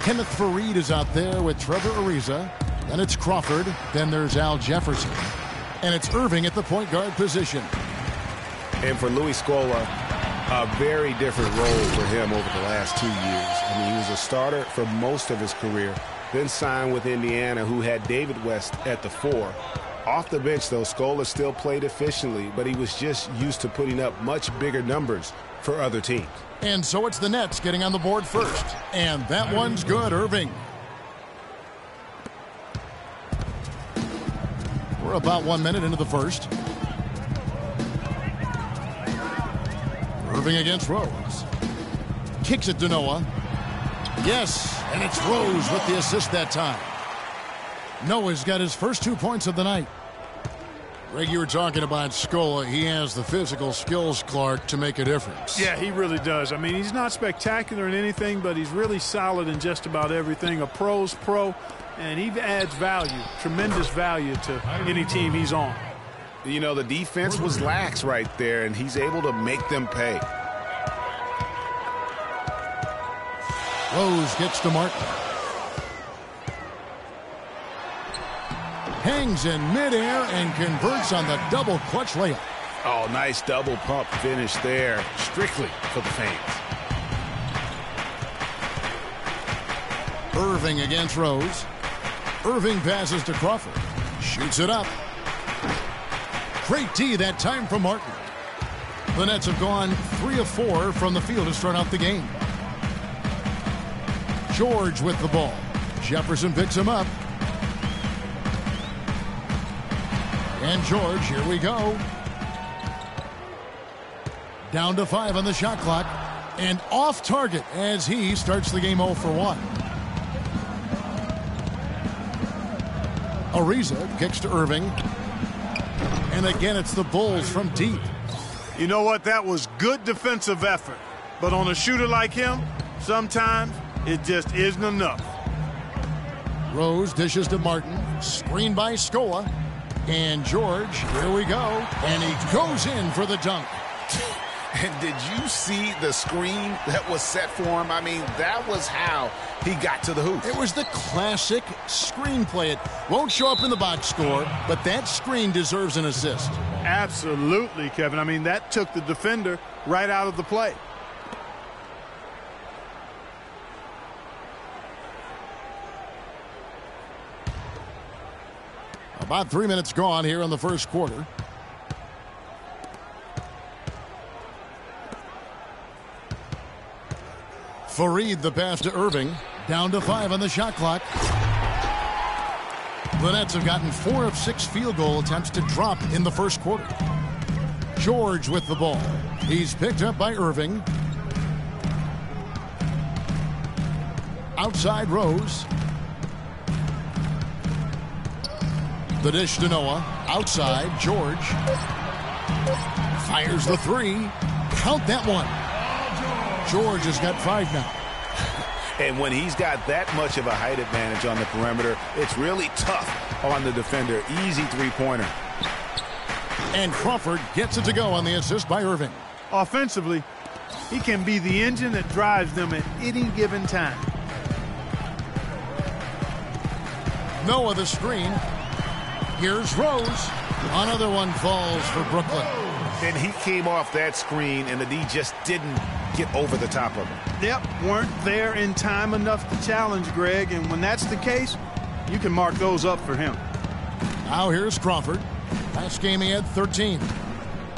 Kenneth Faried is out there with Trevor Ariza. Then it's Crawford. Then there's Al Jefferson. And it's Irving at the point guard position. And for Luis Scola, a very different role for him over the last 2 years. I mean, he was a starter for most of his career, then signed with Indiana, who had David West at the 4. Off the bench, though, Scola still played efficiently, but he was just used to putting up much bigger numbers for other teams. And so it's the Nets getting on the board first. And that one's good, Irving. We're about 1 minute into the first. Irving against Rose. Kicks it to Noah. Yes, and it's Rose with the assist that time. Noah's got his first 2 points of the night. Greg, you were talking about Scola. He has the physical skills, Clark, to make a difference. Yeah, he really does. I mean, he's not spectacular in anything, but he's really solid in just about everything. A pro's pro, and he adds value, tremendous value to any team he's on. You know, the defense was lax right there, and he's able to make them pay. Rose gets to Martin. Hangs in midair and converts on the double clutch layup. Oh, nice double pump finish there, strictly for the fans. Irving against Rose. Irving passes to Crawford. Shoots it up. Great D that time from Martin. The Nets have gone 3 of 4 from the field to start out the game. George with the ball. Jefferson picks him up. And George, here we go. Down to 5 on the shot clock. And off target as he starts the game 0 for 1. Ariza kicks to Irving. And again, it's the Bulls from deep. You know what? That was good defensive effort. But on a shooter like him, sometimes it just isn't enough. Rose dishes to Martin. Screen by Scola. And George, here we go. And he goes in for the dunk. And did you see the screen that was set for him? I mean, that was how he got to the hoop. It was the classic screen play. It won't show up in the box score, but that screen deserves an assist. Absolutely, Kevin. I mean, that took the defender right out of the play. About 3 minutes gone here in the first quarter. Faried the pass to Irving. Down to 5 on the shot clock. The Nets have gotten 4 of 6 field goal attempts to drop in the first quarter. George with the ball. He's picked up by Irving. Outside Rose. The dish to Noah. Outside, George. Fires the 3. Count that one. George has got 5 now. And when he's got that much of a height advantage on the perimeter, it's really tough on the defender. Easy three-pointer. And Crawford gets it to go on the assist by Irving. Offensively, he can be the engine that drives them at any given time. Noah the screen. Here's Rose. Another one falls for Brooklyn. And he came off that screen, and the D just didn't get over the top of him. Yep, weren't there in time enough to challenge Greg, and when that's the case, you can mark those up for him. Now here's Crawford. Last game he had 13.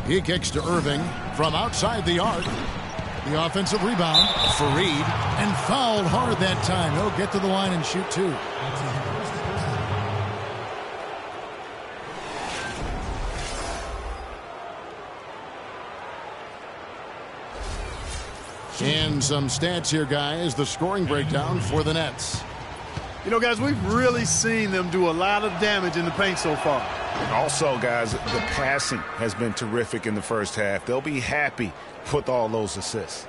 He kicks to Irving from outside the arc. The offensive rebound, Faried, and fouled hard that time. He'll get to the line and shoot 2. And some stats here, guys. The scoring breakdown for the Nets. You know, guys, we've really seen them do a lot of damage in the paint so far. Also, guys, the passing has been terrific in the first half. They'll be happy with all those assists.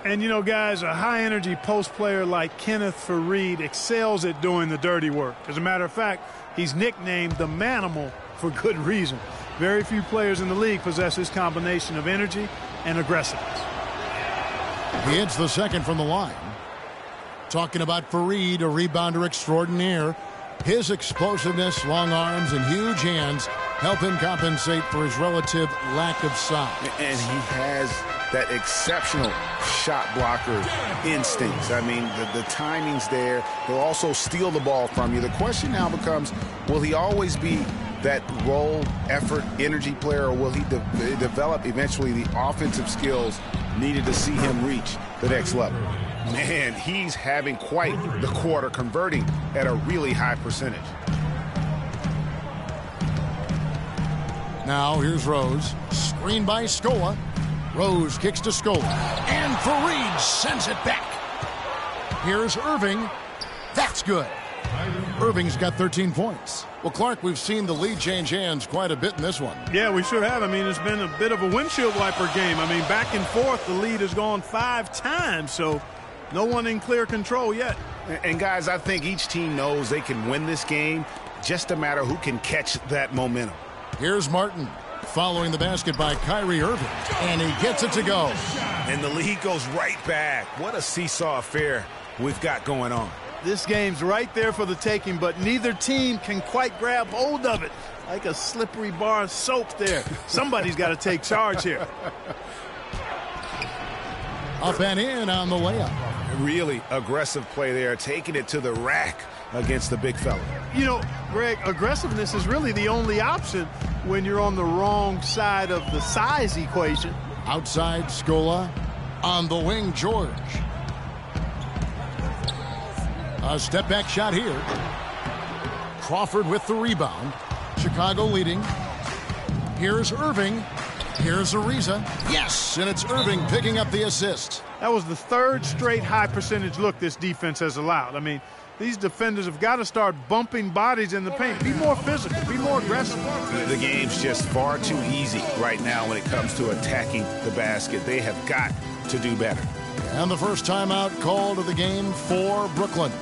And, you know, guys, a high-energy post player like Kenneth Faried excels at doing the dirty work. As a matter of fact, he's nicknamed the Manimal for good reason. Very few players in the league possess this combination of energy and aggressiveness. He hits the second from the line. Talking about Faried, a rebounder extraordinaire. His explosiveness, long arms, and huge hands help him compensate for his relative lack of size. And he has that exceptional shot blocker instincts. I mean, the timing's there. He'll also steal the ball from you. The question now becomes, will he always be that role, effort, energy player, or will he develop eventually the offensive skills needed to see him reach the next level? Man, he's having quite the quarter, converting at a really high percentage. Now here's Rose. Screen by Scola. Rose kicks to Scola. And Faried sends it back. Here's Irving. That's good. Irving's got 13 points. Well, Clark, we've seen the lead change hands quite a bit in this one. Yeah, we sure have. I mean, it's been a bit of a windshield wiper game. I mean, back and forth, the lead has gone 5 times, so no one in clear control yet. And guys, I think each team knows they can win this game, just a matter who can catch that momentum. Here's Martin following the basket by Kyrie Irving, and he gets it to go. And the lead goes right back. What a seesaw affair we've got going on. This game's right there for the taking, but neither team can quite grab hold of it. Like a slippery bar of soap there. Somebody's got to take charge here. Up and in on the layup. Really aggressive play there, taking it to the rack against the big fella. You know, Greg, aggressiveness is really the only option when you're on the wrong side of the size equation. Outside Scola. On the wing, George. A step back shot here. Crawford with the rebound. Chicago leading. Here's Irving. Here's Ariza. Yes, and it's Irving picking up the assist. That was the 3rd straight high percentage look this defense has allowed. I mean, these defenders have got to start bumping bodies in the paint. Be more physical. Be more aggressive. The game's just far too easy right now when it comes to attacking the basket. They have got to do better. And the first timeout called of the game for Brooklyn.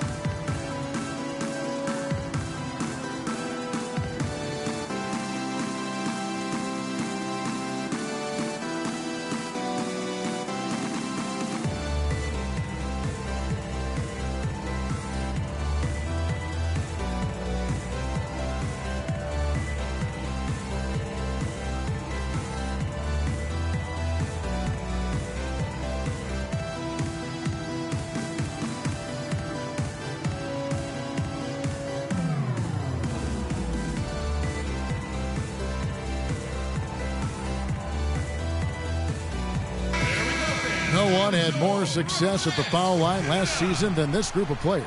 No one had more success at the foul line last season than this group of players.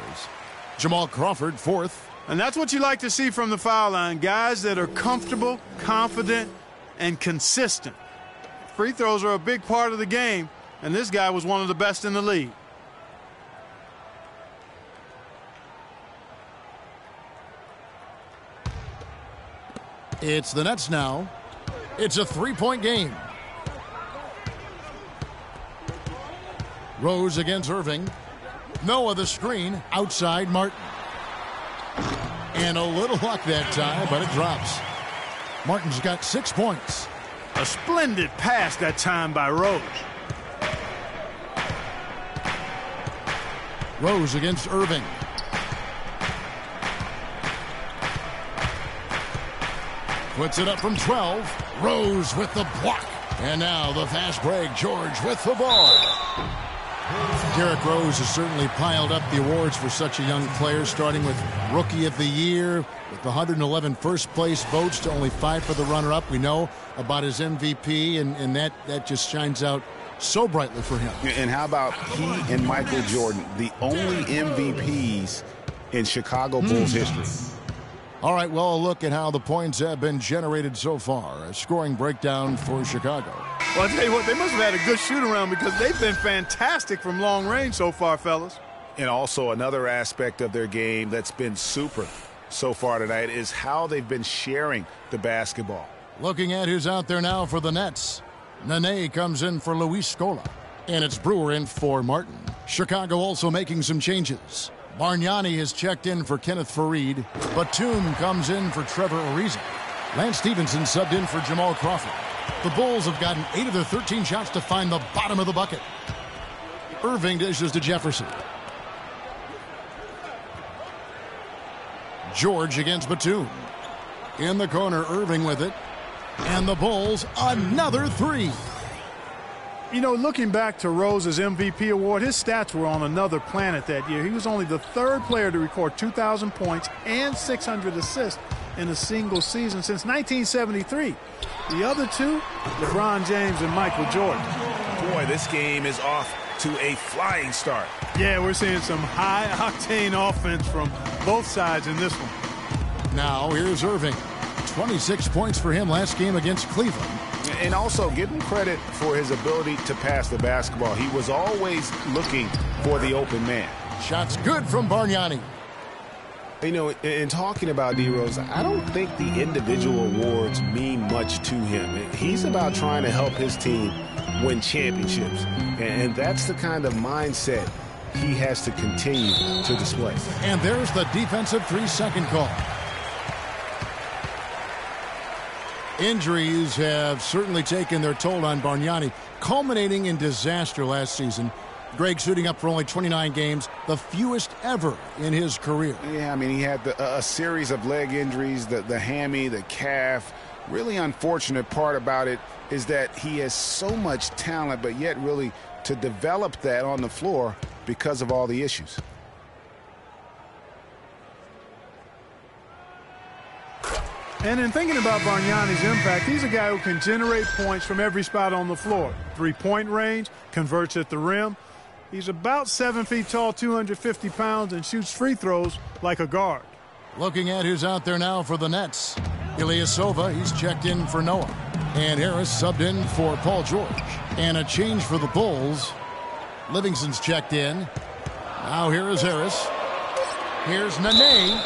Jamal Crawford, 4th. And that's what you like to see from the foul line. Guys that are comfortable, confident, and consistent. Free throws are a big part of the game, and this guy was one of the best in the league. It's the Nets now. It's a 3-point game. Rose against Irving. Noah the screen. Outside Martin. And a little luck that time, but it drops. Martin's got 6 points. A splendid pass that time by Rose. Rose against Irving. Puts it up from 12. Rose with the block. And now the fast break. George with the ball. Derrick Rose has certainly piled up the awards for such a young player, starting with Rookie of the Year, with the 111 first-place votes to only 5 for the runner-up. We know about his MVP, and that just shines out so brightly for him. And how about he and Michael Jordan, the only MVPs in Chicago Bulls history? All right, well, a look at how the points have been generated so far. A scoring breakdown for Chicago. Well, I'll tell you what, they must have had a good shoot-around because they've been fantastic from long range so far, fellas. And also another aspect of their game that's been super so far tonight is how they've been sharing the basketball. Looking at who's out there now for the Nets. Nene comes in for Luis Scola. And it's Brewer in for Martin. Chicago also making some changes. Bargnani has checked in for Kenneth Faried. Batum comes in for Trevor Ariza. Lance Stevenson subbed in for Jamal Crawford. The Bulls have gotten 8 of their 13 shots to find the bottom of the bucket. Irving dishes to Jefferson. George against Batum. In the corner, Irving with it. And the Bulls, another three. You know, looking back to Rose's MVP award, his stats were on another planet that year. He was only the third player to record 2,000 points and 600 assists in a single season since 1973. The other two, LeBron James and Michael Jordan. Boy, this game is off to a flying start. Yeah, we're seeing some high-octane offense from both sides in this one. Now, here's Irving. 26 points for him last game against Cleveland. And also give him credit for his ability to pass the basketball. He was always looking for the open man. Shots good from Bargnani. You know, in talking about D. Rose, I don't think the individual awards mean much to him. He's about trying to help his team win championships. And that's the kind of mindset he has to continue to display. And there's the defensive 3-second call. Injuries have certainly taken their toll on Bargnani, culminating in disaster last season. Greg suiting up for only 29 games, the fewest ever in his career. Yeah, I mean, he had a series of leg injuries, the hammy, the calf. Really unfortunate part about it is that he has so much talent, but yet really to develop that on the floor because of all the issues. And in thinking about Bargnani's impact, he's a guy who can generate points from every spot on the floor. Three-point range, converts at the rim. He's about 7 feet tall, 250 pounds, and shoots free throws like a guard. Looking at who's out there now for the Nets. Ilyasova, he's checked in for Noah. And Harris subbed in for Paul George. And a change for the Bulls. Livingston's checked in. Now here is Harris. Here's Nene.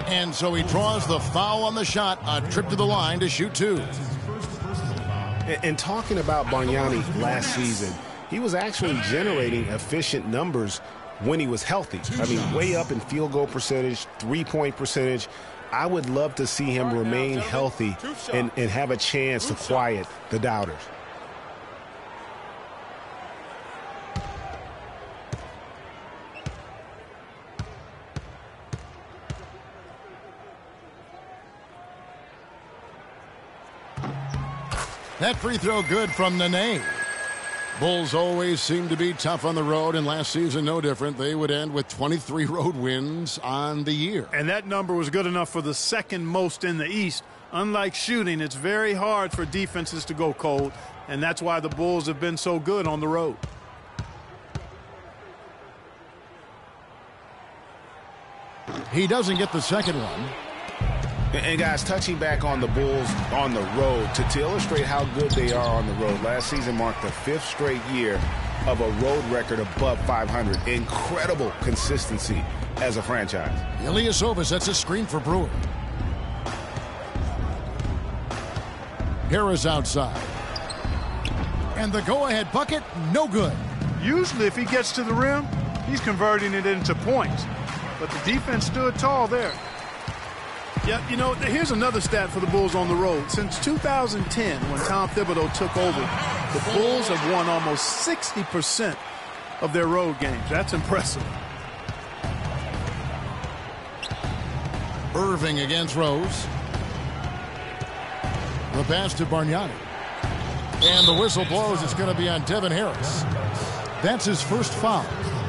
And so he draws the foul on the shot, a trip to the line to shoot two. And talking about Bargnani last season, he was actually generating efficient numbers when he was healthy. I mean, way up in field goal percentage, three-point percentage. I would love to see him remain healthy and have a chance to quiet the doubters. That free throw good from Nene. Bulls always seem to be tough on the road, and last season no different. They would end with 23 road wins on the year. And that number was good enough for the second most in the East. Unlike shooting, it's very hard for defenses to go cold, and that's why the Bulls have been so good on the road. He doesn't get the second one. And guys, touching back on the Bulls on the road, to illustrate how good they are on the road, last season marked the 5th straight year of a road record above 500. Incredible consistency as a franchise. Ilyasova sets a screen for Brewer. Harris outside. And the go-ahead bucket, no good. Usually if he gets to the rim, he's converting it into points. But the defense stood tall there. Yeah, you know, here's another stat for the Bulls on the road. Since 2010, when Tom Thibodeau took over, the Bulls have won almost 60% of their road games. That's impressive. Irving against Rose. The pass to Bargnani. And the whistle blows. It's going to be on Devin Harris. That's his first foul.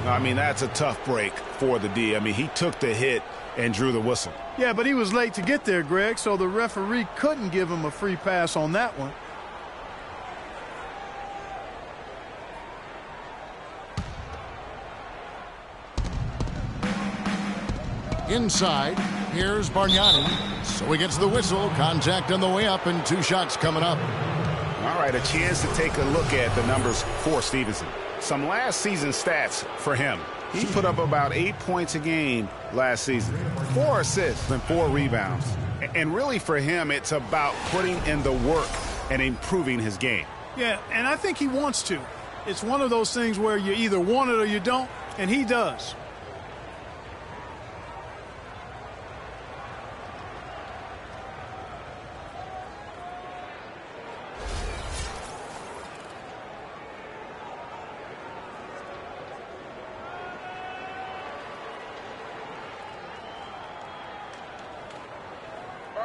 I mean, that's a tough break for the D. I mean, he took the hit and drew the whistle. Yeah, but he was late to get there, Greg, so the referee couldn't give him a free pass on that one. Inside, here's Bargnani. So he gets the whistle. Contact on the way up, and 2 shots coming up. All right, a chance to take a look at the numbers for Stevenson. Some last season stats for him. He put up about 8 points a game last season, 4 assists and 4 rebounds. And really for him, it's about putting in the work and improving his game. Yeah, and I think he wants to. It's one of those things where you either want it or you don't, and he does.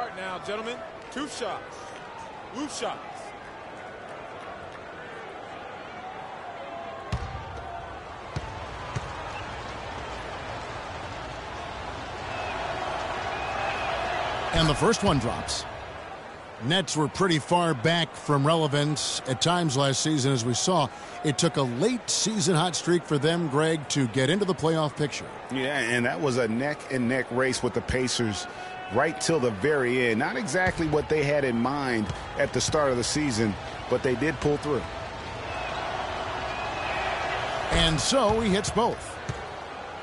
right, now, gentlemen, 2 shots. Loose shots. And the first one drops. Nets were pretty far back from relevance at times last season, as we saw. It took a late season hot streak for them, Greg, to get into the playoff picture. Yeah, and that was a neck-and-neck race with the Pacers right till the very end. Not exactly what they had in mind at the start of the season, but they did pull through. And so he hits both.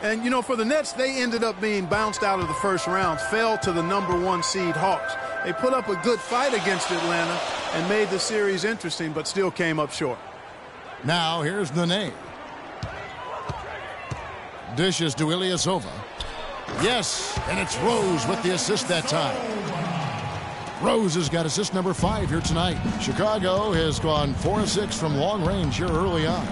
And, you know, for the Nets, they ended up being bounced out of the first round, fell to the #1 seed Hawks. They put up a good fight against Atlanta and made the series interesting, but still came up short. Now here's Nene. Dishes to Ilyasova. Yes, and it's Rose with the assist that time. Rose has got assist number 5 here tonight. Chicago has gone 4 of 6 from long range here early on.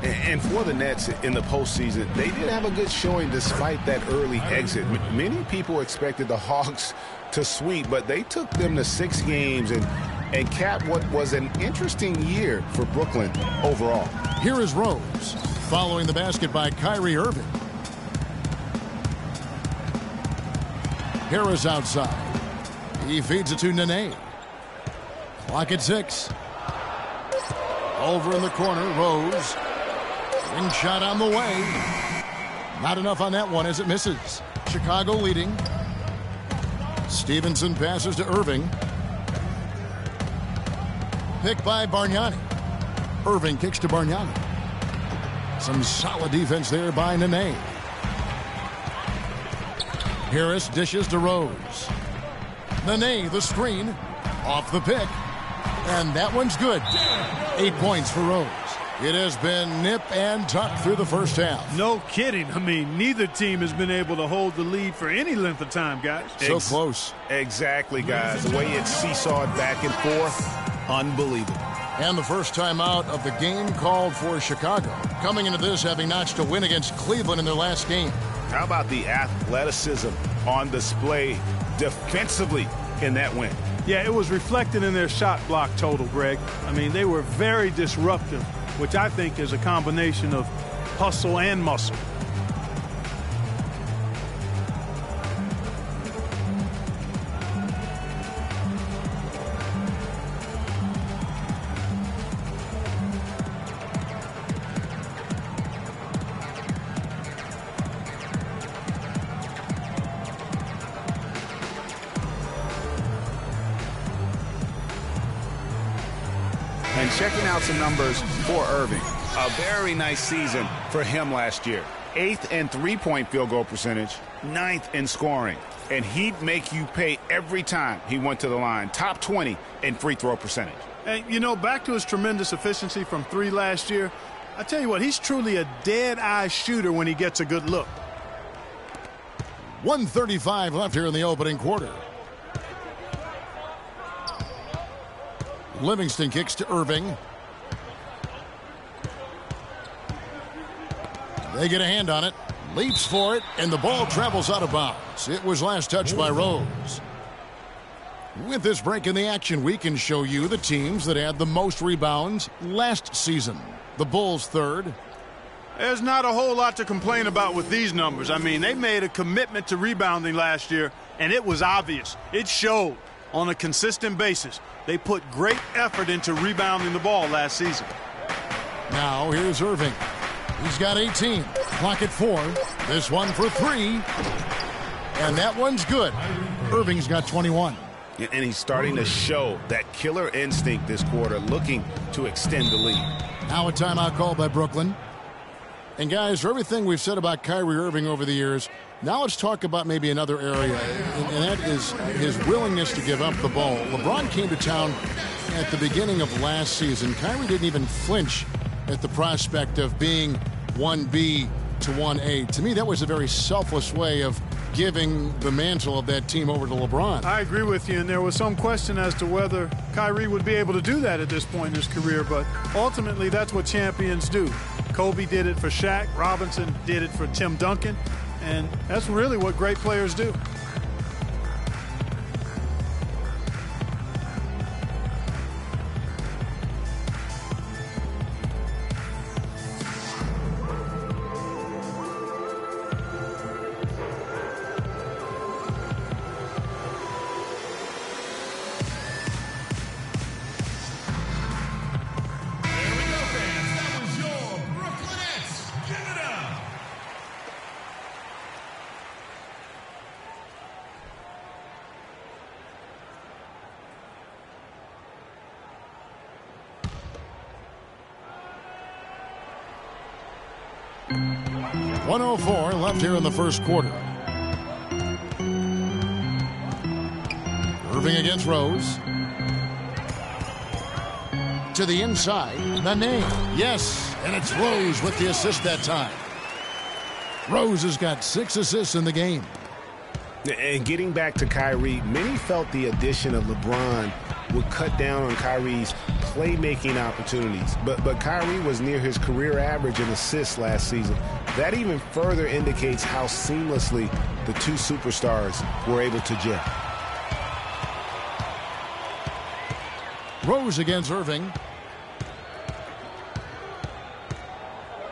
And for the Nets in the postseason, they did have a good showing despite that early exit. Many people expected the Hawks to sweep, but they took them to 6 games and capped what was an interesting year for Brooklyn overall. Here is Rose, following the basket by Kyrie Irving. Harris outside. He feeds it to Nene. Clock at 6. Over in the corner, Rose. Ring shot on the way. Not enough on that one as it misses. Chicago leading. Stevenson passes to Irving. Pick by Bargnani. Irving kicks to Bargnani. Some solid defense there by Nene. Harris dishes to Rose. Nene, the screen. Off the pick. And that one's good. 8 points for Rose. It has been nip and tuck through the first half. No kidding. I mean, neither team has been able to hold the lead for any length of time, guys. So close. Exactly, guys. The way it seesawed back and forth, unbelievable. And the first time out of the game called for Chicago. Coming into this having notched a win against Cleveland in their last game. How about the athleticism on display defensively in that win? Yeah, it was reflected in their shot block total, Greg. I mean, they were very disruptive, which I think is a combination of hustle and muscle. And checking out some numbers for Irving. A very nice season for him last year. 8th in three-point field goal percentage, 9th in scoring. And he'd make you pay every time he went to the line. Top 20 in free throw percentage. And, you know, back to his tremendous efficiency from 3 last year, I tell you what, he's truly a dead-eye shooter when he gets a good look. 1:35 left here in the opening quarter. Livingston kicks to Irving. They get a hand on it, leaps for it, and the ball travels out of bounds. It was last touched by Rose. With this break in the action, we can show you the teams that had the most rebounds last season. The Bulls third. There's not a whole lot to complain about with these numbers. I mean, they made a commitment to rebounding last year, and it was obvious. It showed on a consistent basis. They put great effort into rebounding the ball last season. Now here's Irving. He's got 18. Clock at 4. This one for 3. And that one's good. Irving's got 21. And he's starting to show that killer instinct this quarter, looking to extend the lead. Now a timeout called by Brooklyn. And guys, for everything we've said about Kyrie Irving over the years, now let's talk about maybe another area, and that is his willingness to give up the ball. LeBron came to town at the beginning of last season. Kyrie didn't even flinch at the prospect of being 1B to 1A. To me, that was a very selfless way of giving the mantle of that team over to LeBron. I agree with you, and there was some question as to whether Kyrie would be able to do that at this point in his career, but ultimately that's what champions do. Kobe did it for Shaq, Robinson did it for Tim Duncan, and that's really what great players do. 1:04 left here in the first quarter. Irving against Rose. To the inside. Nene. Yes, and it's Rose with the assist that time. Rose has got 6 assists in the game. And getting back to Kyrie, many felt the addition of LeBron would cut down on Kyrie's playmaking opportunities. But Kyrie was near his career average in assists last season. That even further indicates how seamlessly the two superstars were able to gel. Rose against Irving.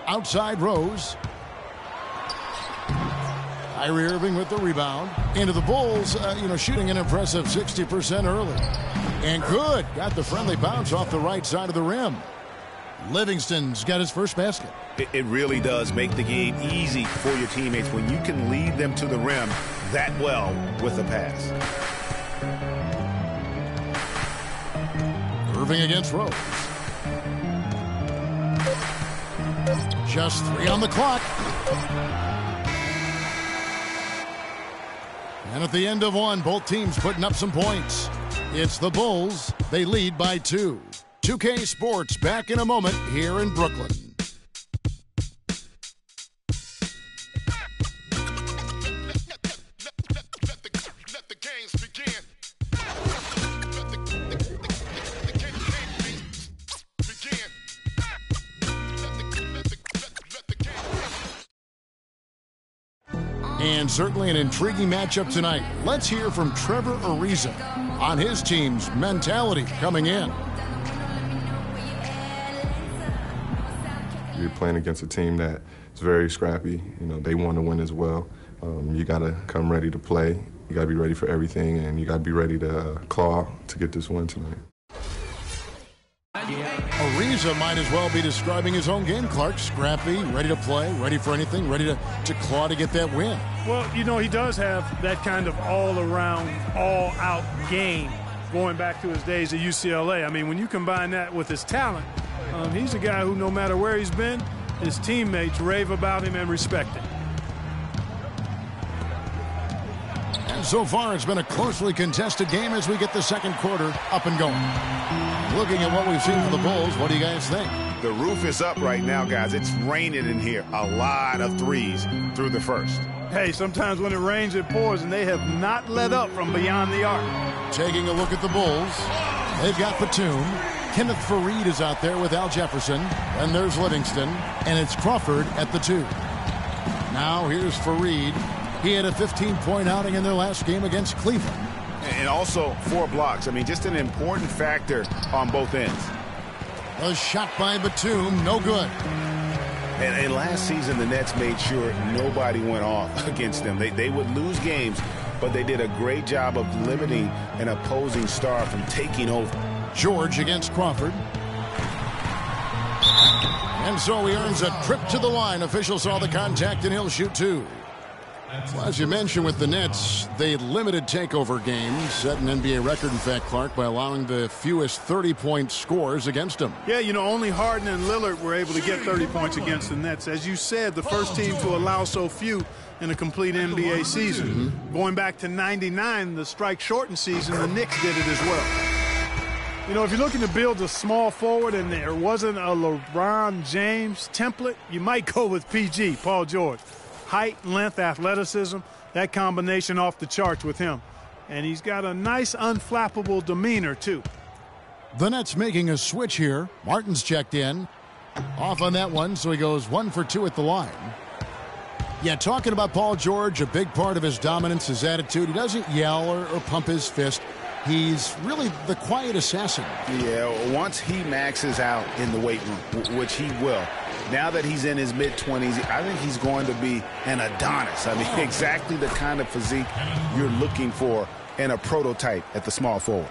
Outside Rose. Kyrie Irving with the rebound. Into the Bulls, shooting an impressive 60% early. And good. Got the friendly bounce off the right side of the rim. Livingston's got his first basket. It really does make the game easy for your teammates when you can lead them to the rim that well with a pass. Irving against Rose. Just 3 on the clock. And at the end of 1, both teams putting up some points. It's the Bulls. They lead by 2. 2K Sports back in a moment here in Brooklyn. And certainly an intriguing matchup tonight. Let's hear from Trevor Ariza on his team's mentality coming in. You're playing against a team that is very scrappy. They want to win as well. You got to come ready to play. You got to be ready for everything, and you got to be ready to claw to get this win tonight. Ariza might as well be describing his own game, Clark. Scrappy, ready to play, ready for anything, ready to claw to get that win. Well, he does have that kind of all-around, all-out game going back to his days at UCLA. I mean, when you combine that with his talent, he's a guy who, no matter where he's been, his teammates rave about him and respect him. And so far, it's been a closely contested game as we get the second quarter up and going. Looking at what we've seen from the Bulls, what do you guys think? The roof is up right now, guys. It's raining in here. A lot of threes through the first. Hey, sometimes when it rains, it pours, and they have not let up from beyond the arc. Taking a look at the Bulls, they've got Batum. Kenneth Faried is out there with Al Jefferson. And there's Livingston, and it's Crawford at the 2. Now here's Faried. He had a 15-point outing in their last game against Cleveland. And also 4 blocks. I mean, just an important factor on both ends. A shot by Batum, no good. And last season, the Nets made sure nobody went off against them. They would lose games, but they did a great job of limiting an opposing star from taking over. George against Crawford. And so he earns a trip to the line. Officials saw the contact, and he'll shoot 2. Well, as you mentioned with the Nets, they limited takeover games, set an NBA record, in fact, Clark, by allowing the fewest 30-point scores against them. Yeah, only Harden and Lillard were able to get 30 points against the Nets. As you said, the first team to allow so few in a complete NBA season. Mm-hmm. Going back to '99, the strike-shortened season, the Knicks did it as well. If you're looking to build a small forward and there wasn't a LeBron James template, you might go with PG, Paul George. Height, length, athleticism, that combination off the charts with him. And he's got a nice, unflappable demeanor, too. The Nets making a switch here. Martin's checked in. Off on that one, so he goes 1 for 2 at the line. Yeah, talking about Paul George, a big part of his dominance, his attitude. He doesn't yell or pump his fist. He's really the quiet assassin. Yeah, once he maxes out in the weight room, which he will, now that he's in his mid-20s, I think he's going to be an Adonis. I mean, exactly the kind of physique you're looking for in a prototype at the small forward.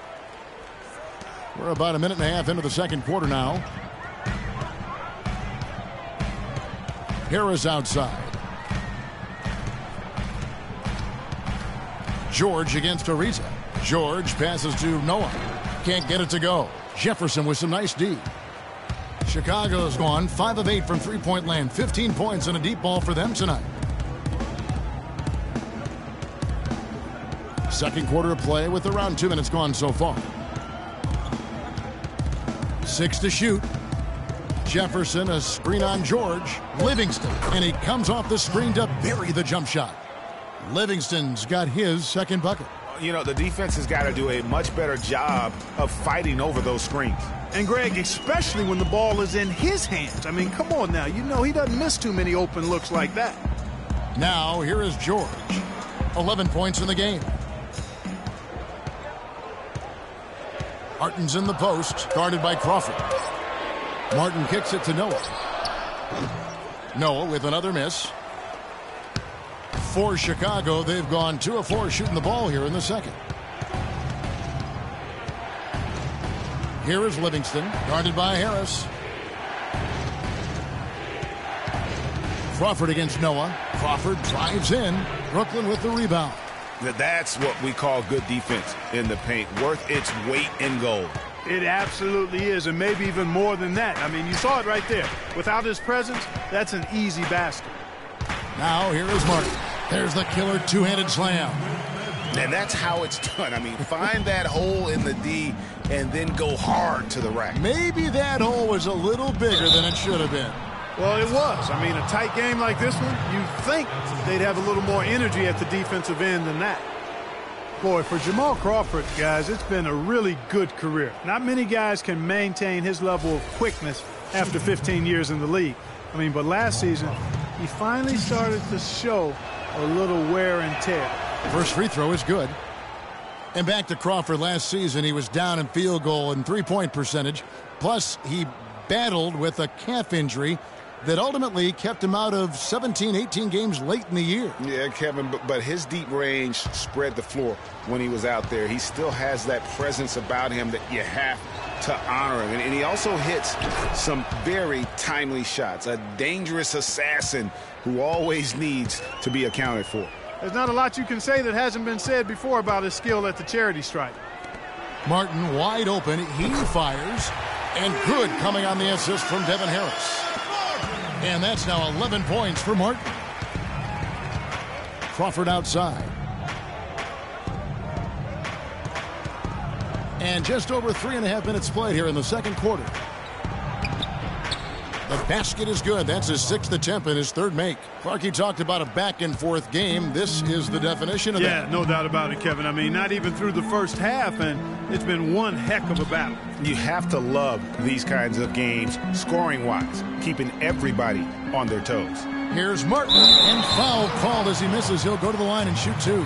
We're about a minute and a half into the second quarter now. Harris outside. George against Ariza. George passes to Noah. Can't get it to go. Jefferson with some nice D. Chicago's gone 5 of 8 from three-point land. 15 points and a deep ball for them tonight. Second quarter of play with around 2 minutes gone so far. 6 to shoot. Jefferson, a screen on George. Livingston, and he comes off the screen to bury the jump shot. Livingston's got his second bucket. You know, the defense has got to do a much better job of fighting over those screens. And, Greg, especially when the ball is in his hands. I mean, come on now. You know he doesn't miss too many open looks like that. Now, here is George. 11 points in the game. Martin's in the post, guarded by Crawford. Martin kicks it to Noah. Noah with another miss. For Chicago, they've gone 2 of 4 shooting the ball here in the second. Here is Livingston, guarded by Harris. Crawford against Noah. Crawford drives in. Brooklyn with the rebound. That's what we call good defense in the paint, worth its weight in gold. It absolutely is, and maybe even more than that. I mean, you saw it right there. Without his presence, that's an easy basket. Now here is Martin. There's the killer two-handed slam. And that's how it's done. I mean, find that hole in the D and then go hard to the rack. Maybe that hole was a little bigger than it should have been. Well, it was. I mean, a tight game like this one, you'd think they'd have a little more energy at the defensive end than that. Boy, for Jamal Crawford, guys, it's been a really good career. Not many guys can maintain his level of quickness after 15 years in the league. I mean, but last season, he finally started to show a little wear and tear. First free throw is good. And back to Crawford last season, he was down in field goal and three-point percentage. Plus, he battled with a calf injury that ultimately kept him out of 17, 18 games late in the year. Yeah, Kevin, but his deep range spread the floor when he was out there. He still has that presence about him that you have to honor him. And he also hits some very timely shots. A dangerous assassin who always needs to be accounted for. There's not a lot you can say that hasn't been said before about his skill at the charity stripe. Martin wide open. He fires. And good coming on the assist from Devin Harris. And that's now 11 points for Martin. Crawford outside. And just over 3.5 minutes played here in the second quarter. The basket is good. That's his 6th attempt and his 3rd make. Clarkie talked about a back-and-forth game. This is the definition of that. Yeah, no doubt about it, Kevin. I mean, not even through the first half, and it's been one heck of a battle. You have to love these kinds of games, scoring-wise, keeping everybody on their toes. Here's Martin, and foul called as he misses. He'll go to the line and shoot 2.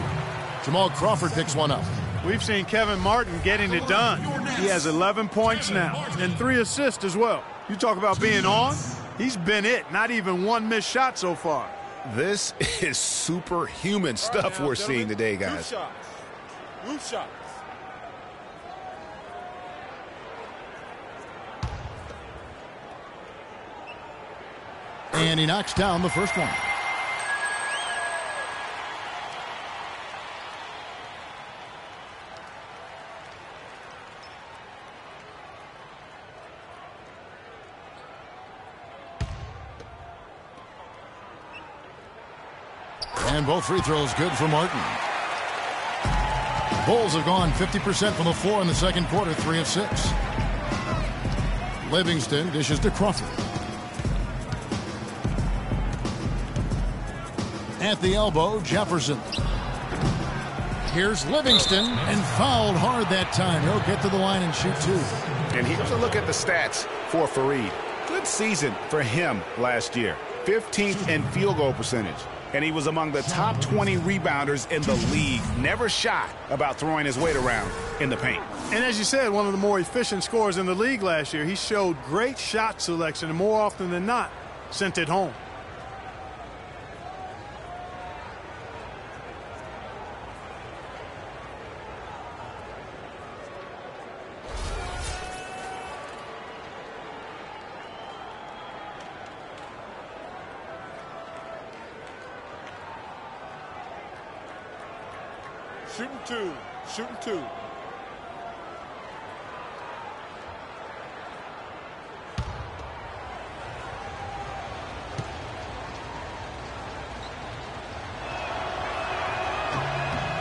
Jamal Crawford picks one up. We've seen Kevin Martin getting it done. He has 11 points now and 3 assists as well. You talk about being on, he's been it. Not even one missed shot so far. This is superhuman stuff we're seeing today, guys. Two shots. Roof shots. And he knocks down the first one. And both free throws good for Martin. Bulls have gone 50% from the floor in the second quarter, 3 of 6. Livingston dishes to Crawford. At the elbow, Jefferson. Here's Livingston, and fouled hard that time. He'll get to the line and shoot 2. And here's a look at the stats for Faried. Good season for him last year. 15th in field goal percentage. And he was among the top 20 rebounders in the league. Never shy about throwing his weight around in the paint. And as you said, one of the more efficient scorers in the league last year. He showed great shot selection and more often than not sent it home. Shooting 2. Shooting 2.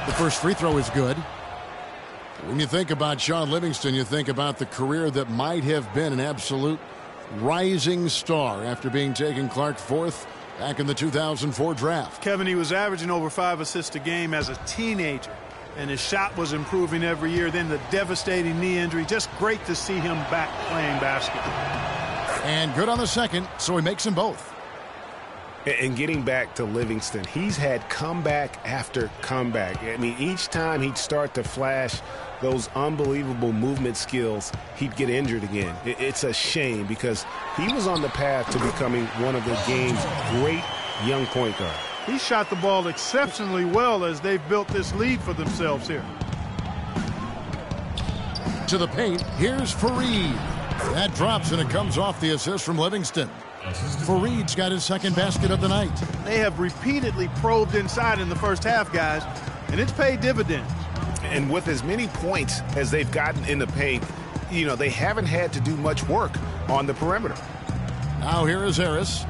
The first free throw is good. When you think about Shaun Livingston, you think about the career that might have been an absolute rising star after being taken Clark fourth back in the 2004 draft. Kevin, he was averaging over 5 assists a game as a teenager, and his shot was improving every year. Then the devastating knee injury. Just great to see him back playing basketball. And good on the second, so he makes them both. And getting back to Livingston, he's had comeback after comeback. I mean, each time he'd start to flash those unbelievable movement skills, he'd get injured again. It's a shame because he was on the path to becoming one of the game's great young point guards. He shot the ball exceptionally well as they've built this lead for themselves here. To the paint, here's Faried. That drops, and it comes off the assist from Livingston. Faried's got his second basket of the night. They have repeatedly probed inside in the first half, guys, and it's paid dividends. And with as many points as they've gotten in the paint, you know, they haven't had to do much work on the perimeter. Now here is Harris.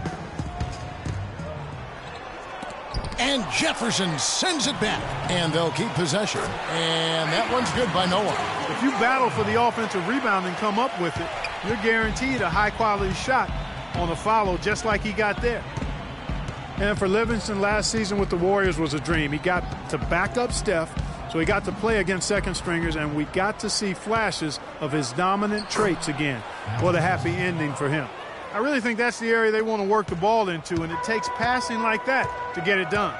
And Jefferson sends it back. And they'll keep possession. And that one's good by Noah. If you battle for the offensive rebound and come up with it, you're guaranteed a high-quality shot on a follow just like he got there. And for Livingston, last season with the Warriors was a dream. He got to back up Steph, so he got to play against second stringers, and we got to see flashes of his dominant traits again. What a happy ending for him. I really think that's the area they want to work the ball into, and it takes passing like that to get it done.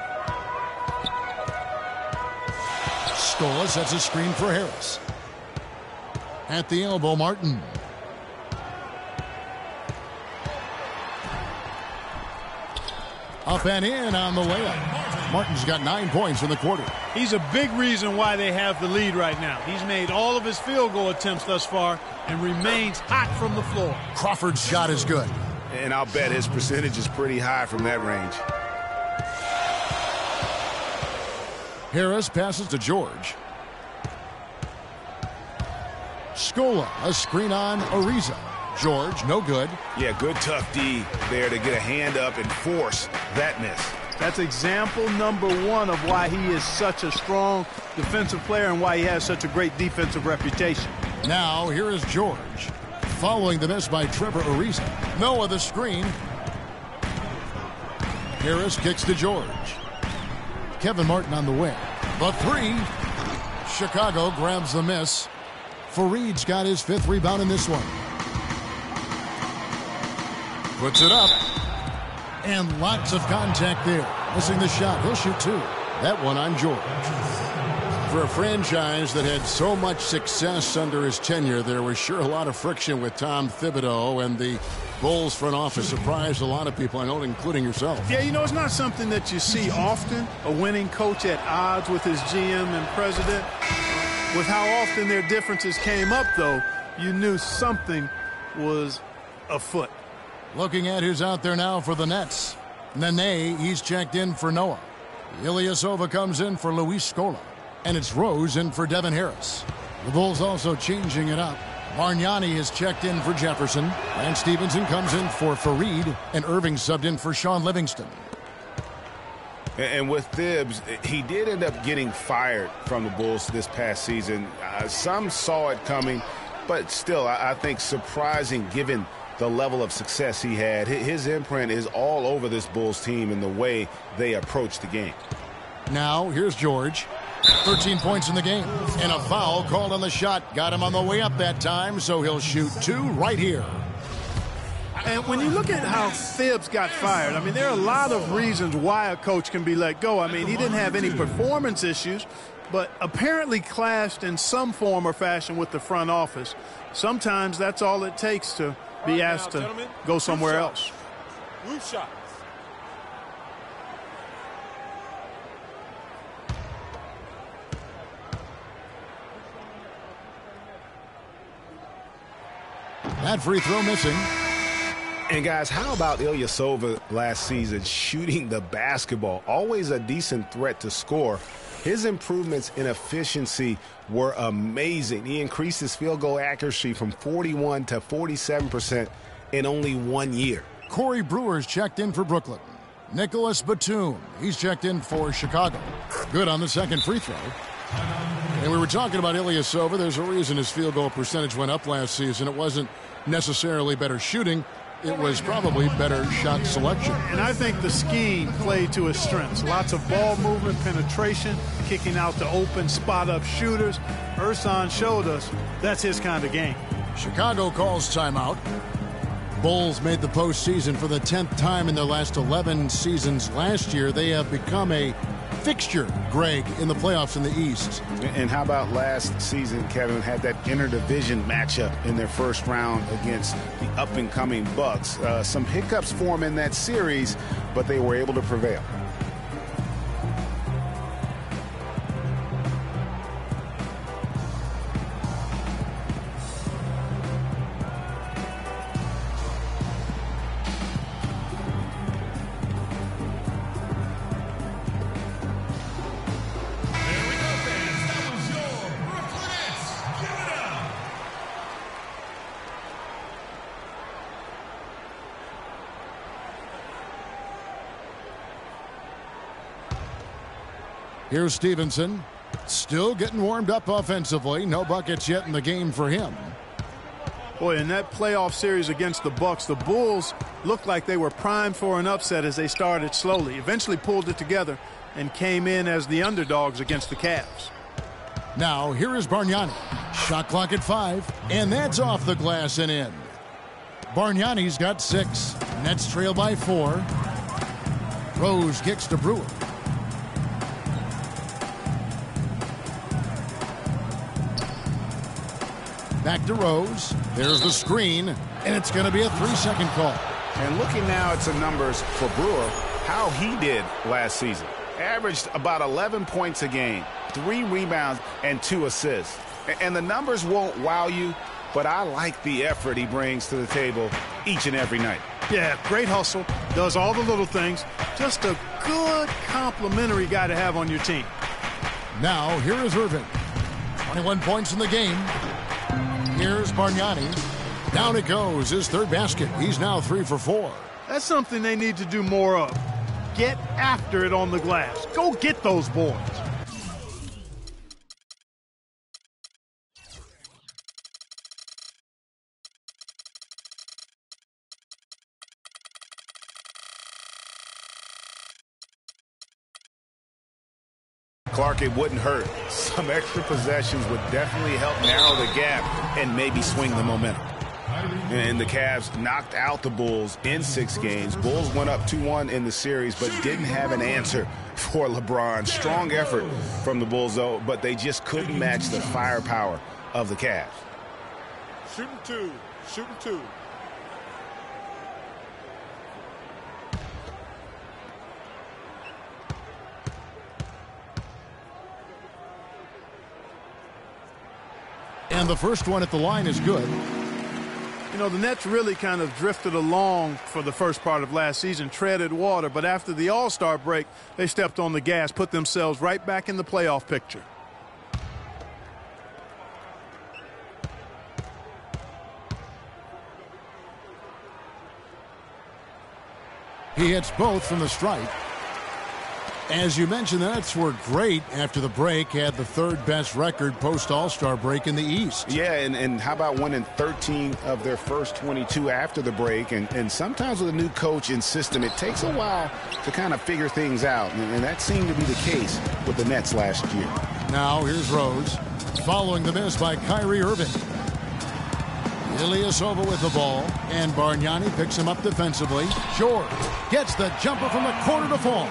Scola sets a screen for Harris. At the elbow, Martin. Up and in on the layup. Martin's got 9 points in the quarter. He's a big reason why they have the lead right now. He's made all of his field goal attempts thus far and remains hot from the floor. Crawford's shot is good. And I'll bet his percentage is pretty high from that range. Harris passes to George. Scola, a screen on Ariza. George, no good. Yeah, good tough D there to get a hand up and force that miss. That's example number 1 of why he is such a strong defensive player and why he has such a great defensive reputation. Now, here is George. Following the miss by Trevor Ariza. Noah the screen. Harris kicks to George. Kevin Martin on the wing. The three. Chicago grabs the miss. Faried's got his 5th rebound in this one. Puts it up. And lots of contact there. Missing the shot. He'll shoot 2. That one on George. For a franchise that had so much success under his tenure, there was sure a lot of friction with Tom Thibodeau, and the Bulls front office surprised a lot of people, I know, including yourself. Yeah, you know, it's not something that you see often, a winning coach at odds with his GM and president. With how often their differences came up, though, you knew something was afoot. Looking at who's out there now for the Nets. Nene, he's checked in for Noah. Ilyasova comes in for Luis Scola. And it's Rose in for Devin Harris. The Bulls also changing it up. Bargnani has checked in for Jefferson. And Stevenson comes in for Faried. And Irving subbed in for Shaun Livingston. And with Thibs, he did end up getting fired from the Bulls this past season. Some saw it coming, but still, I think surprising given the level of success he had. His imprint is all over this Bulls team in the way they approach the game. Now, here's George. 13 points in the game. And a foul called on the shot. Got him on the way up that time, so he'll shoot 2 right here. And when you look at how Thibs got fired, I mean, there are a lot of reasons why a coach can be let go. I mean, he didn't have any performance issues, but apparently clashed in some form or fashion with the front office. Sometimes that's all it takes to be asked to go somewhere else. Roof shots. That free throw missing. And guys, how about Ilyasova last season shooting the basketball? Always a decent threat to score. His improvements in efficiency were amazing. He increased his field goal accuracy from 41 to 47% in only 1 year. Corey Brewer's checked in for Brooklyn. Nicholas Batum, he's checked in for Chicago. Good on the second free throw. And we were talking about Ilyasova. There's a reason his field goal percentage went up last season. It wasn't necessarily better shooting. It was probably better shot selection. And I think the scheme played to his strengths. Lots of ball movement, penetration, kicking out to open spot-up shooters. Ersan showed us that's his kind of game. Chicago calls timeout. Bulls made the postseason for the 10th time in their last 11 seasons last year. They have become a fixture, Greg, in the playoffs in the East. And how about last season, Kevin, had that interdivision matchup in their first round against the up-and-coming Bucks. Some hiccups for them in that series, but they were able to prevail. Here's Stevenson, still getting warmed up offensively. No buckets yet in the game for him. Boy, in that playoff series against the Bucks, the Bulls looked like they were primed for an upset as they started slowly. Eventually pulled it together and came in as the underdogs against the Cavs. Now, here is Bargnani. Shot clock at 5, and that's off the glass and in. Bargnani's got 6. Nets trail by 4. Rose kicks to Brewer. Back to Rose. There's the screen, and it's going to be a 3-second call. And looking now at some numbers for Brewer, how he did last season. Averaged about 11 points a game, 3 rebounds, and 2 assists. And the numbers won't wow you, but I like the effort he brings to the table each and every night. Yeah, great hustle, does all the little things. Just a good complimentary guy to have on your team. Now, here is Irving. 21 points in the game. Here's Bargnani. Down it goes, his third basket. He's now 3 for 4. That's something they need to do more of. Get after it on the glass. Go get those boys. Clark, it wouldn't hurt. Some extra possessions would definitely help narrow the gap and maybe swing the momentum. And the Cavs knocked out the Bulls in 6 games. Bulls went up 2-1 in the series, but didn't have an answer for LeBron. Strong effort from the Bulls, though, but they just couldn't match the firepower of the Cavs. Shooting 2. Shooting 2. And the first one at the line is good. You know, the Nets really kind of drifted along for the first part of last season, treaded water, but after the All-Star break, they stepped on the gas, put themselves right back in the playoff picture. He hits both from the stripe. As you mentioned, the Nets were great after the break, had the 3rd best record post-All-Star break in the East. Yeah, and how about winning 13 of their first 22 after the break? And sometimes with a new coach and system, it takes a while to kind of figure things out. And that seemed to be the case with the Nets last year. Now here's Rose, following the miss by Kyrie Irving. Ilyasova with the ball, and Bargnani picks him up defensively. George gets the jumper from the corner to fall.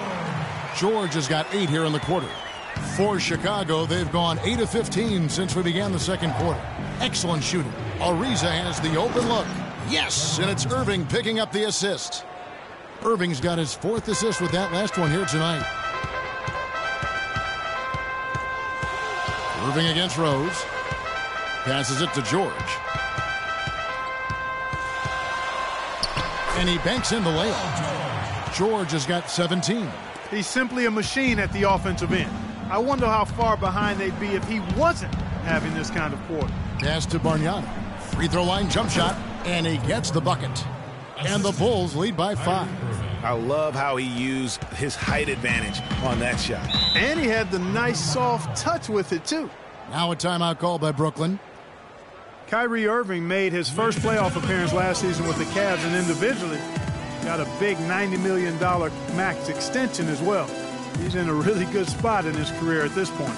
George has got 8 here in the quarter. For Chicago, they've gone 8 of 15 since we began the second quarter. Excellent shooting. Ariza has the open look. Yes, and it's Irving picking up the assist. Irving's got his 4th assist with that last one here tonight. Irving against Rose. Passes it to George. And he banks in the layup. George has got 17. He's simply a machine at the offensive end. I wonder how far behind they'd be if he wasn't having this kind of quarter. Pass to Bargnani. Free throw line jump shot, and he gets the bucket. And the Bulls lead by 5. I love how he used his height advantage on that shot. And he had the nice soft touch with it, too. Now a timeout called by Brooklyn. Kyrie Irving made his first playoff appearance last season with the Cavs, and individually got a big $90 million max extension as well. He's in a really good spot in his career at this point.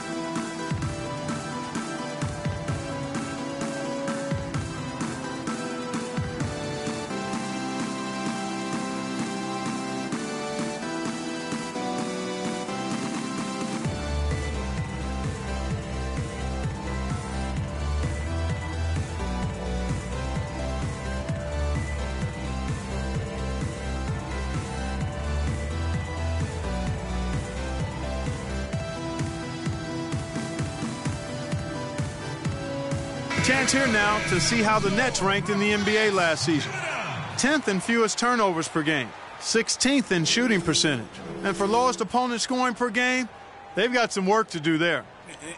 Chance here now to see how the Nets ranked in the NBA last season. 10th in fewest turnovers per game, 16th in shooting percentage. And for lowest opponent scoring per game, they've got some work to do there.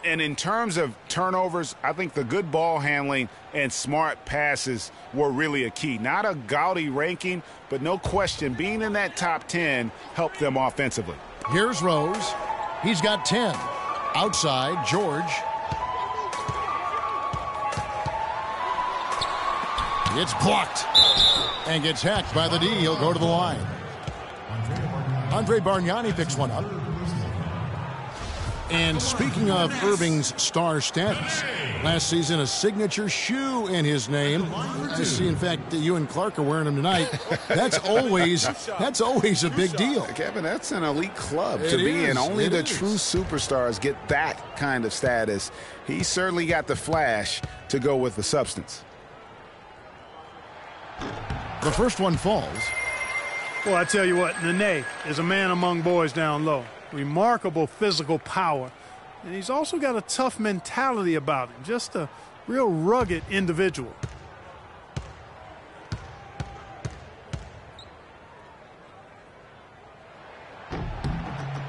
And in terms of turnovers, I think the good ball handling and smart passes were really a key. Not a gaudy ranking, but no question, being in that top 10 helped them offensively. Here's Rose. He's got 10. Outside, George. It's blocked and gets hacked by the D. He'll go to the line. Andre Bargnani picks one up. And speaking of Irving's star status, last season a signature shoe in his name. I see, in fact, that you and Clark are wearing them tonight. That's always a big deal. Kevin, that's an elite club to be in. Only the true superstars get that kind of status. He certainly got the flash to go with the substance. The first one falls. Well, I tell you what, Nene is a man among boys down low. Remarkable physical power. And he's also got a tough mentality about him. Just a real rugged individual.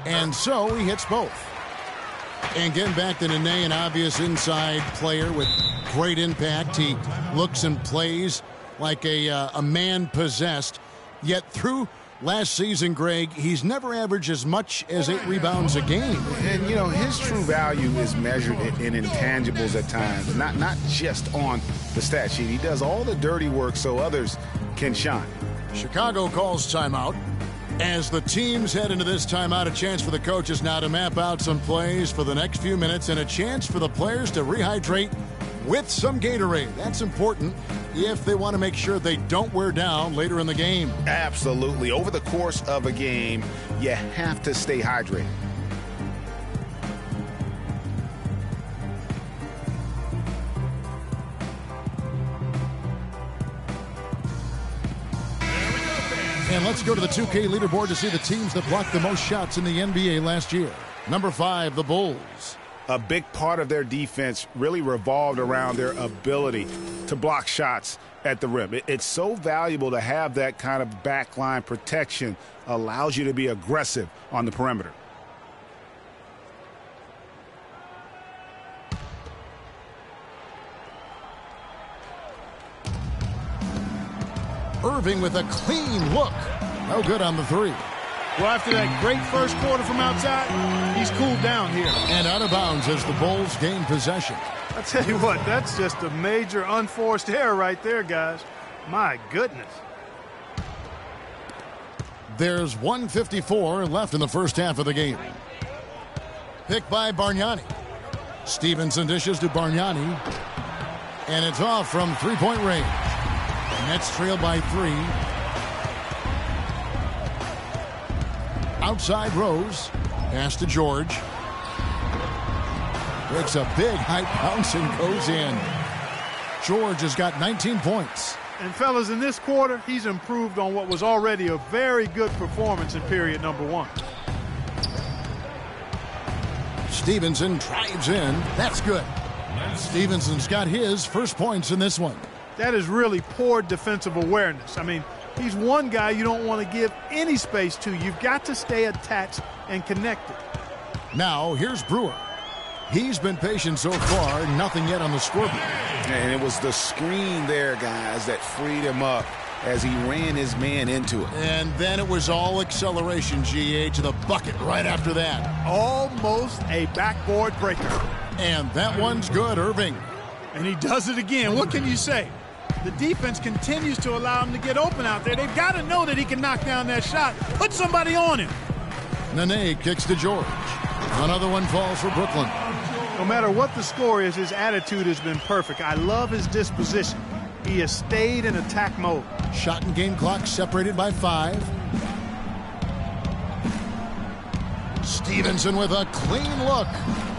And so he hits both. And getting back to Nene, an obvious inside player with great impact. He looks and plays like a man possessed. Yet through last season, Greg, he's never averaged as much as 8 rebounds a game. And, you know, his true value is measured in intangibles at times, not just on the stat sheet. He does all the dirty work so others can shine. Chicago calls timeout. As the teams head into this timeout, a chance for the coaches now to map out some plays for the next few minutes and a chance for the players to rehydrate with some Gatorade. That's important if they want to make sure they don't wear down later in the game. Absolutely. Over the course of a game, you have to stay hydrated. And let's go to the 2K leaderboard to see the teams that blocked the most shots in the NBA last year. Number 5, the Bulls. A big part of their defense really revolved around their ability to block shots at the rim. It's so valuable to have that kind of backline protection. Allows you to be aggressive on the perimeter. Irving with a clean look. No good on the 3. Well, after that great first quarter from outside, he's cooled down here. And out of bounds as the Bulls gain possession. I tell you what, that's just a major unforced error right there, guys. My goodness. There's 1:54 left in the first half of the game. Picked by Bargnani. Stevenson dishes to Bargnani. And it's off from three-point range. The Nets trail by 3. Outside Rose. Pass to George. Breaks a big high bounce and goes in. George has got 19 points. And fellas, in this quarter, he's improved on what was already a very good performance in period number 1. Stevenson drives in. That's good. Stevenson's got his first points in this one. That is really poor defensive awareness. I mean, he's one guy you don't want to give any space to. You've got to stay attached and connected. Now, here's Brewer. He's been patient so far, nothing yet on the scoreboard. And it was the screen there, guys, that freed him up as he ran his man into it. And then it was all acceleration, GA, to the bucket right after that. Almost a backboard breaker. And that one's good, Irving. And he does it again. What can you say? The defense continues to allow him to get open out there. They've got to know that he can knock down that shot. Put somebody on him. Nene kicks to George. Another one falls for Brooklyn. No matter what the score is, his attitude has been perfect. I love his disposition. He has stayed in attack mode. Shot and game clock separated by 5. Stevenson with a clean look.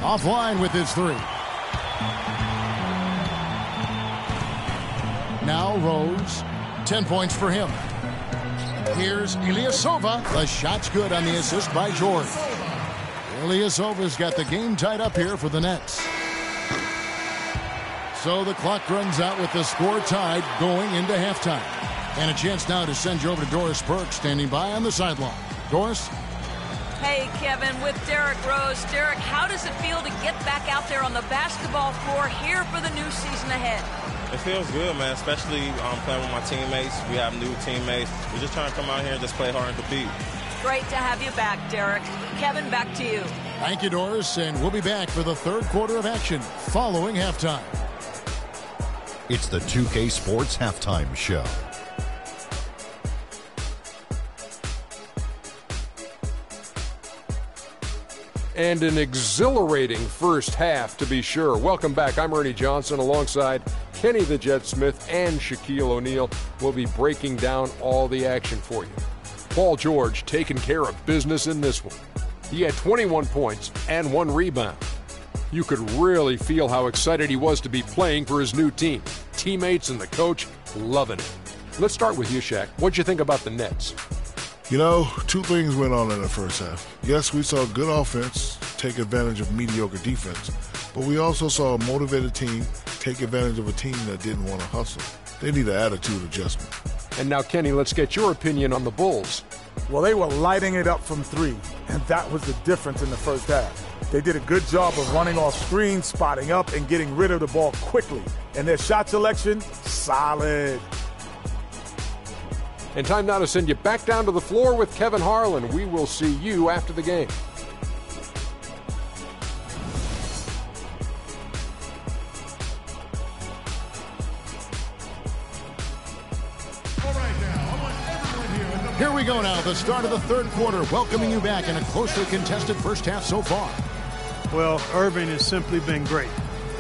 Offline with his 3. Now Rose. 10 points for him. Here's Ilyasova. The shot's good on the assist by George. Ilyasova's got the game tied up here for the Nets. So the clock runs out with the score tied going into halftime. And a chance now to send you over to Doris Burke standing by on the sideline. Doris? Hey, Kevin, with Derrick Rose. Derrick, how does it feel to get back out there on the basketball floor here for the new season ahead? It feels good, man, especially playing with my teammates. We have new teammates. We're just trying to come out here and just play hard and compete. Great to have you back, Derrick. Kevin, back to you. Thank you, Doris, and we'll be back for the third quarter of action following halftime. It's the 2K Sports Halftime Show. And an exhilarating first half, to be sure. Welcome back. I'm Ernie Johnson alongside Kenny the Jet Smith and Shaquille O'Neal. We'll be breaking down all the action for you. Paul George taking care of business in this one. He had 21 points and 1 rebound. You could really feel how excited he was to be playing for his new team. Teammates and the coach loving it. Let's start with you, Shaq. What'd you think about the Nets? You know, 2 things went on in the first half. Yes, we saw good offense take advantage of mediocre defense, but we also saw a motivated team take advantage of a team that didn't want to hustle. They need an attitude adjustment. And now, Kenny, let's get your opinion on the Bulls. Well, they were lighting it up from 3, and that was the difference in the first half. They did a good job of running off screens, spotting up, and getting rid of the ball quickly. And their shot selection, solid. And time now to send you back down to the floor with Kevin Harlan. We will see you after the game. Here we go now, the start of the third quarter, welcoming you back in a closely contested first half so far. Well, Irving has simply been great.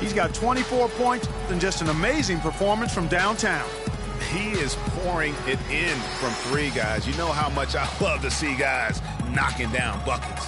He's got 24 points and just an amazing performance from downtown. He is pouring it in from 3, guys. You know how much I love to see guys knocking down buckets.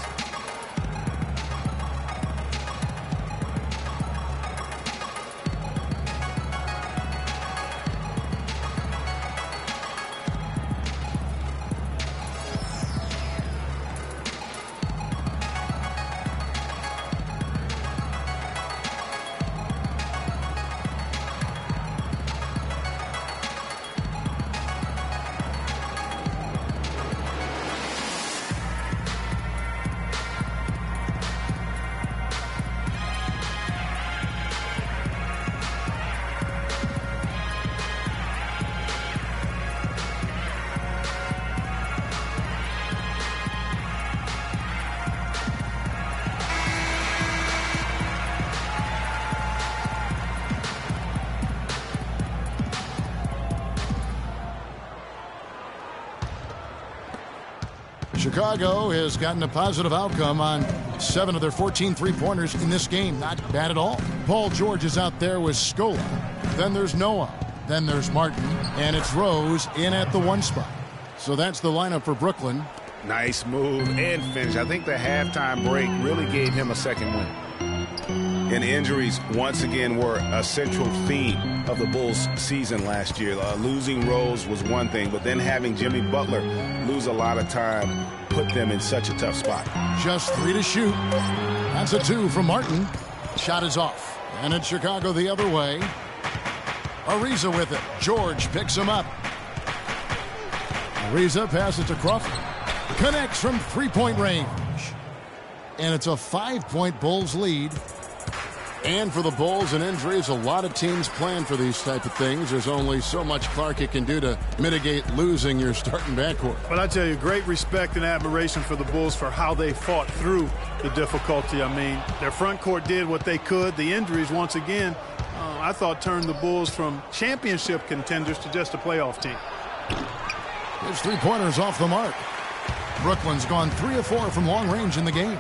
Chicago has gotten a positive outcome on 7 of their 14 three-pointers in this game. Not bad at all. Paul George is out there with Scola. Then there's Noah. Then there's Martin. And it's Rose in at the 1 spot. So that's the lineup for Brooklyn. Nice move and finish. I think the halftime break really gave him a second win. And injuries, once again, were a central theme of the Bulls' season last year. Losing Rose was one thing, but then having Jimmy Butler lose a lot of time put them in such a tough spot. Just 3 to shoot. That's a 2 from Martin. Shot is off. And it's Chicago the other way. Ariza with it. George picks him up. Ariza passes to Crawford. Connects from 3-point range. And it's a 5-point Bulls lead. And for the Bulls and injuries, a lot of teams plan for these type of things. There's only so much Clark can do to mitigate losing your starting backcourt. But I tell you, great respect and admiration for the Bulls for how they fought through the difficulty. I mean, their front court did what they could. The injuries, once again, I thought turned the Bulls from championship contenders to just a playoff team. His three-pointers off the mark. Brooklyn's gone 3 of 4 from long range in the game.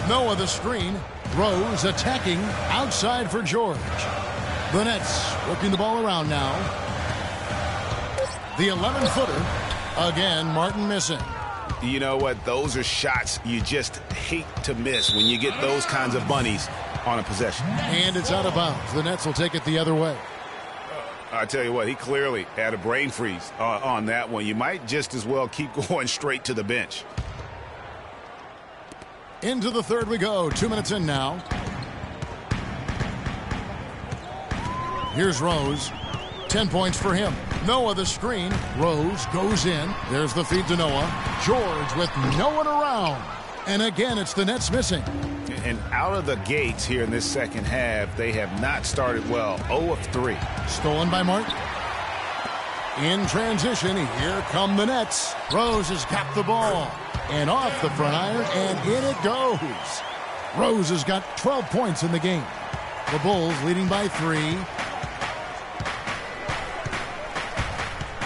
Noah the screen. Rose attacking outside for George. The Nets working the ball around now. The 11-footer. Again, Martin missing. You know what? Those are shots you just hate to miss when you get those kinds of bunnies on a possession. And it's out of bounds. The Nets will take it the other way. I tell you what, he clearly had a brain freeze on that one. You might just as well keep going straight to the bench. Into the third we go. 2 minutes in now. Here's Rose. 10 points for him. Noah the screen. Rose goes in. There's the feed to Noah. George with no one around. And again, it's the Nets missing. And out of the gates here in this second half, they have not started well. 0 of 3. Stolen by Martin. In transition, here come the Nets. Rose has got the ball. And off the front iron, and in it goes. Rose has got 12 points in the game. The Bulls leading by 3.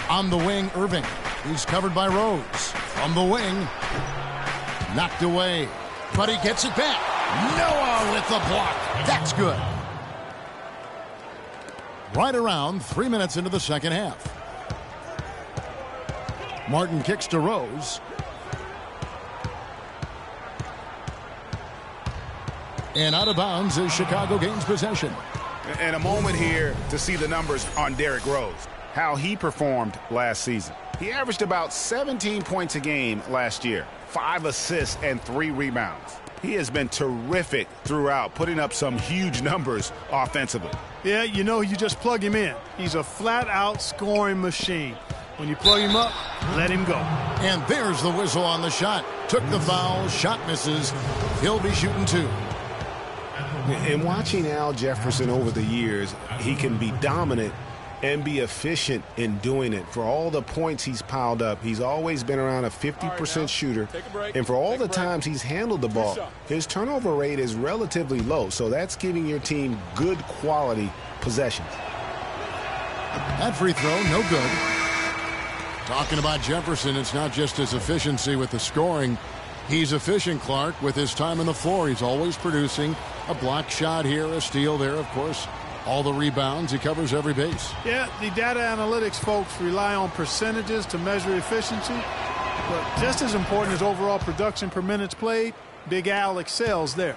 On the wing, Irving. He's covered by Rose. From the wing. Knocked away. But he gets it back. Noah with the block. That's good. Right around 3 minutes into the second half. Martin kicks to Rose. And out of bounds as Chicago gains possession. And a moment here to see the numbers on Derrick Rose. How he performed last season. He averaged about 17 points a game last year. 5 assists and 3 rebounds. He has been terrific throughout, putting up some huge numbers offensively. Yeah, you know, you just plug him in. He's a flat-out scoring machine. When you plug him up, let him go. And there's the whistle on the shot. Took the foul, shot misses. He'll be shooting 2. And watching Al Jefferson over the years, he can be dominant and be efficient in doing it. For all the points he's piled up, he's always been around a 50% shooter. And for all the times he's handled the ball, his turnover rate is relatively low. So that's giving your team good quality possessions. That free throw, no good. Talking about Jefferson, it's not just his efficiency with the scoring. He's efficient, Clark, with his time on the floor. He's always producing a block shot here, a steal there, of course. All the rebounds. He covers every base. Yeah, the data analytics folks rely on percentages to measure efficiency. But just as important as overall production per minutes played, Big Al excels there.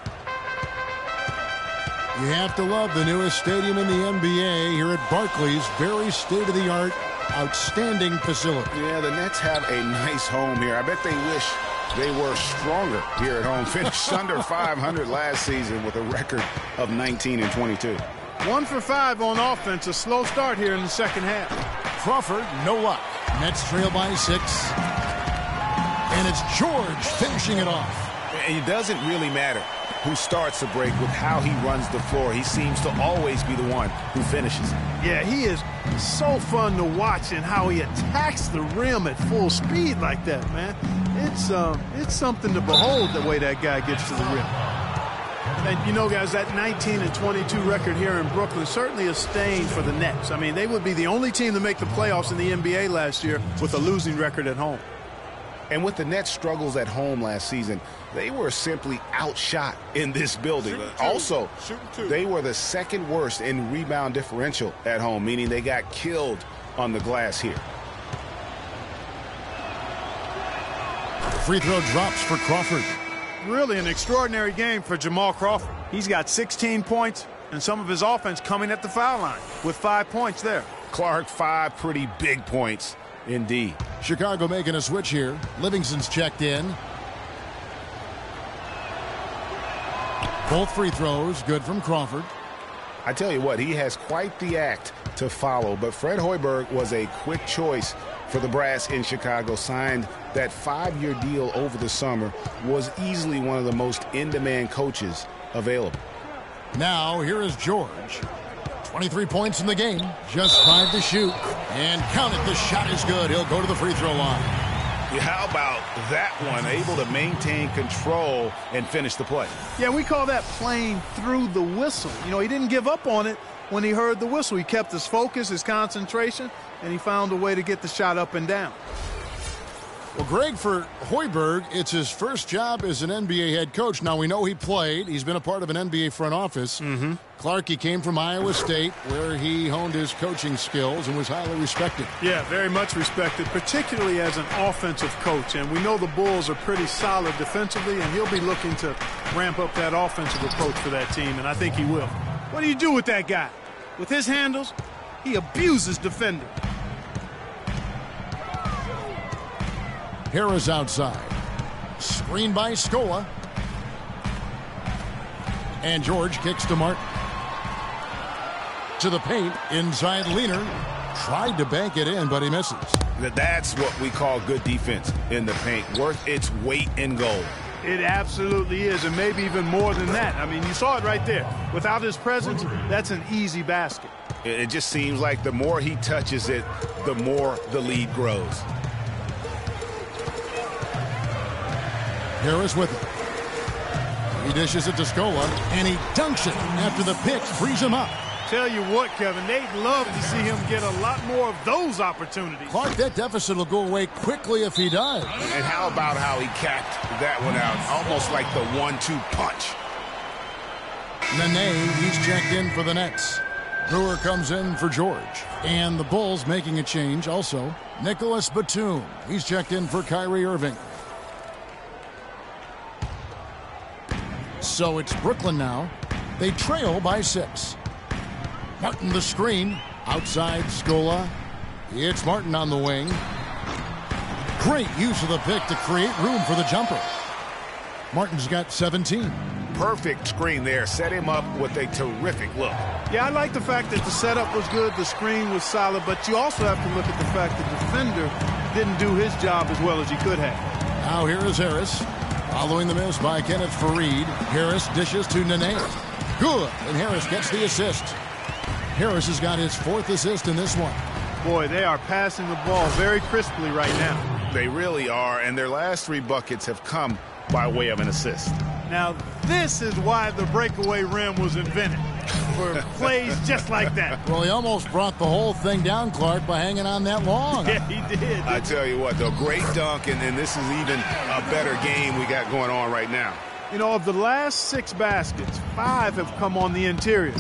You have to love the newest stadium in the NBA here at Barclays. Very state-of-the-art, outstanding facility. Yeah, the Nets have a nice home here. I bet they wish they were stronger here at home. Finished under 500 last season with a record of 19-22. 1 for 5 on offense. A slow start here in the second half. Crawford, no luck. Nets trail by 6. And it's George finishing it off. And it doesn't really matter who starts the break with how he runs the floor. He seems to always be the one who finishes. Yeah, he is so fun to watch and how he attacks the rim at full speed like that, man. It's something to behold the way that guy gets to the rim. And, you know, guys, that 19-22 record here in Brooklyn certainly a stain for the Nets. I mean, they would be the only team to make the playoffs in the NBA last year with a losing record at home. And with the Nets' struggles at home last season, they were simply outshot in this building. Also, they were the second worst in rebound differential at home, meaning they got killed on the glass here. Free throw drops for Crawford. Really an extraordinary game for Jamal Crawford. He's got 16 points and some of his offense coming at the foul line with 5 points there. Clark, 5 pretty big points indeed. Chicago making a switch here. Livingston's checked in. Both free throws good from Crawford. I tell you what, he has quite the act to follow, but Fred Hoiberg was a quick choice for the Brass in Chicago, signed that 5-year deal over the summer, was easily one of the most in-demand coaches available. Now, here is George. 23 points in the game, just 5 to shoot. And count it, the shot is good. He'll go to the free throw line. Yeah, how about that one? Able to maintain control and finish the play. Yeah, we call that playing through the whistle. You know, he didn't give up on it when he heard the whistle. He kept his focus, his concentration, and he found a way to get the shot up and down. Well, Greg, for Hoiberg, it's his first job as an NBA head coach. Now, we know he played. He's been a part of an NBA front office. Clark, he came from Iowa State, where he honed his coaching skills and was highly respected. Yeah, very much respected, particularly as an offensive coach. And we know the Bulls are pretty solid defensively, and he'll be looking to ramp up that offensive approach for that team, and I think he will. What do you do with that guy? With his handles, he abuses defenders. Harris outside. Screen by Scola. And George kicks to Martin. To the paint, inside Leaner. Tried to bank it in, but he misses. That's what we call good defense in the paint. Worth its weight in gold. It absolutely is, and maybe even more than that. I mean, you saw it right there. Without his presence, that's an easy basket. It just seems like the more he touches it, the more the lead grows. Harris with it. He dishes it to Scola, and he dunks it after the pick frees him up. Tell you what, Kevin, they'd love to see him get a lot more of those opportunities. Clark, that deficit will go away quickly if he does. And how about how he capped that one out? Almost like the 1-2 punch. Nene, he's checked in for the Nets. Brewer comes in for George. And the Bulls making a change also. Nicholas Batum, he's checked in for Kyrie Irving. So it's Brooklyn now. They trail by 6. Martin the screen. Outside Scola. It's Martin on the wing. Great use of the pick to create room for the jumper. Martin's got 17. Perfect screen there. Set him up with a terrific look. Yeah, I like the fact that the setup was good, the screen was solid, but you also have to look at the fact that the defender didn't do his job as well as he could have. Now here is Harris. Following the miss by Kenneth Faried. Harris dishes to Nene. Good, and Harris gets the assist. Harris has got his 4th assist in this one. Boy, they are passing the ball very crisply right now. They really are, and their last 3 buckets have come by way of an assist. Now, this is why the breakaway rim was invented, for plays just like that. Well, he almost brought the whole thing down, Clark, by hanging on that long. Yeah, he did. I tell you what, though, great dunk, and this is even a better game we got going on right now. You know, of the last 6 baskets, 5 have come on the interior.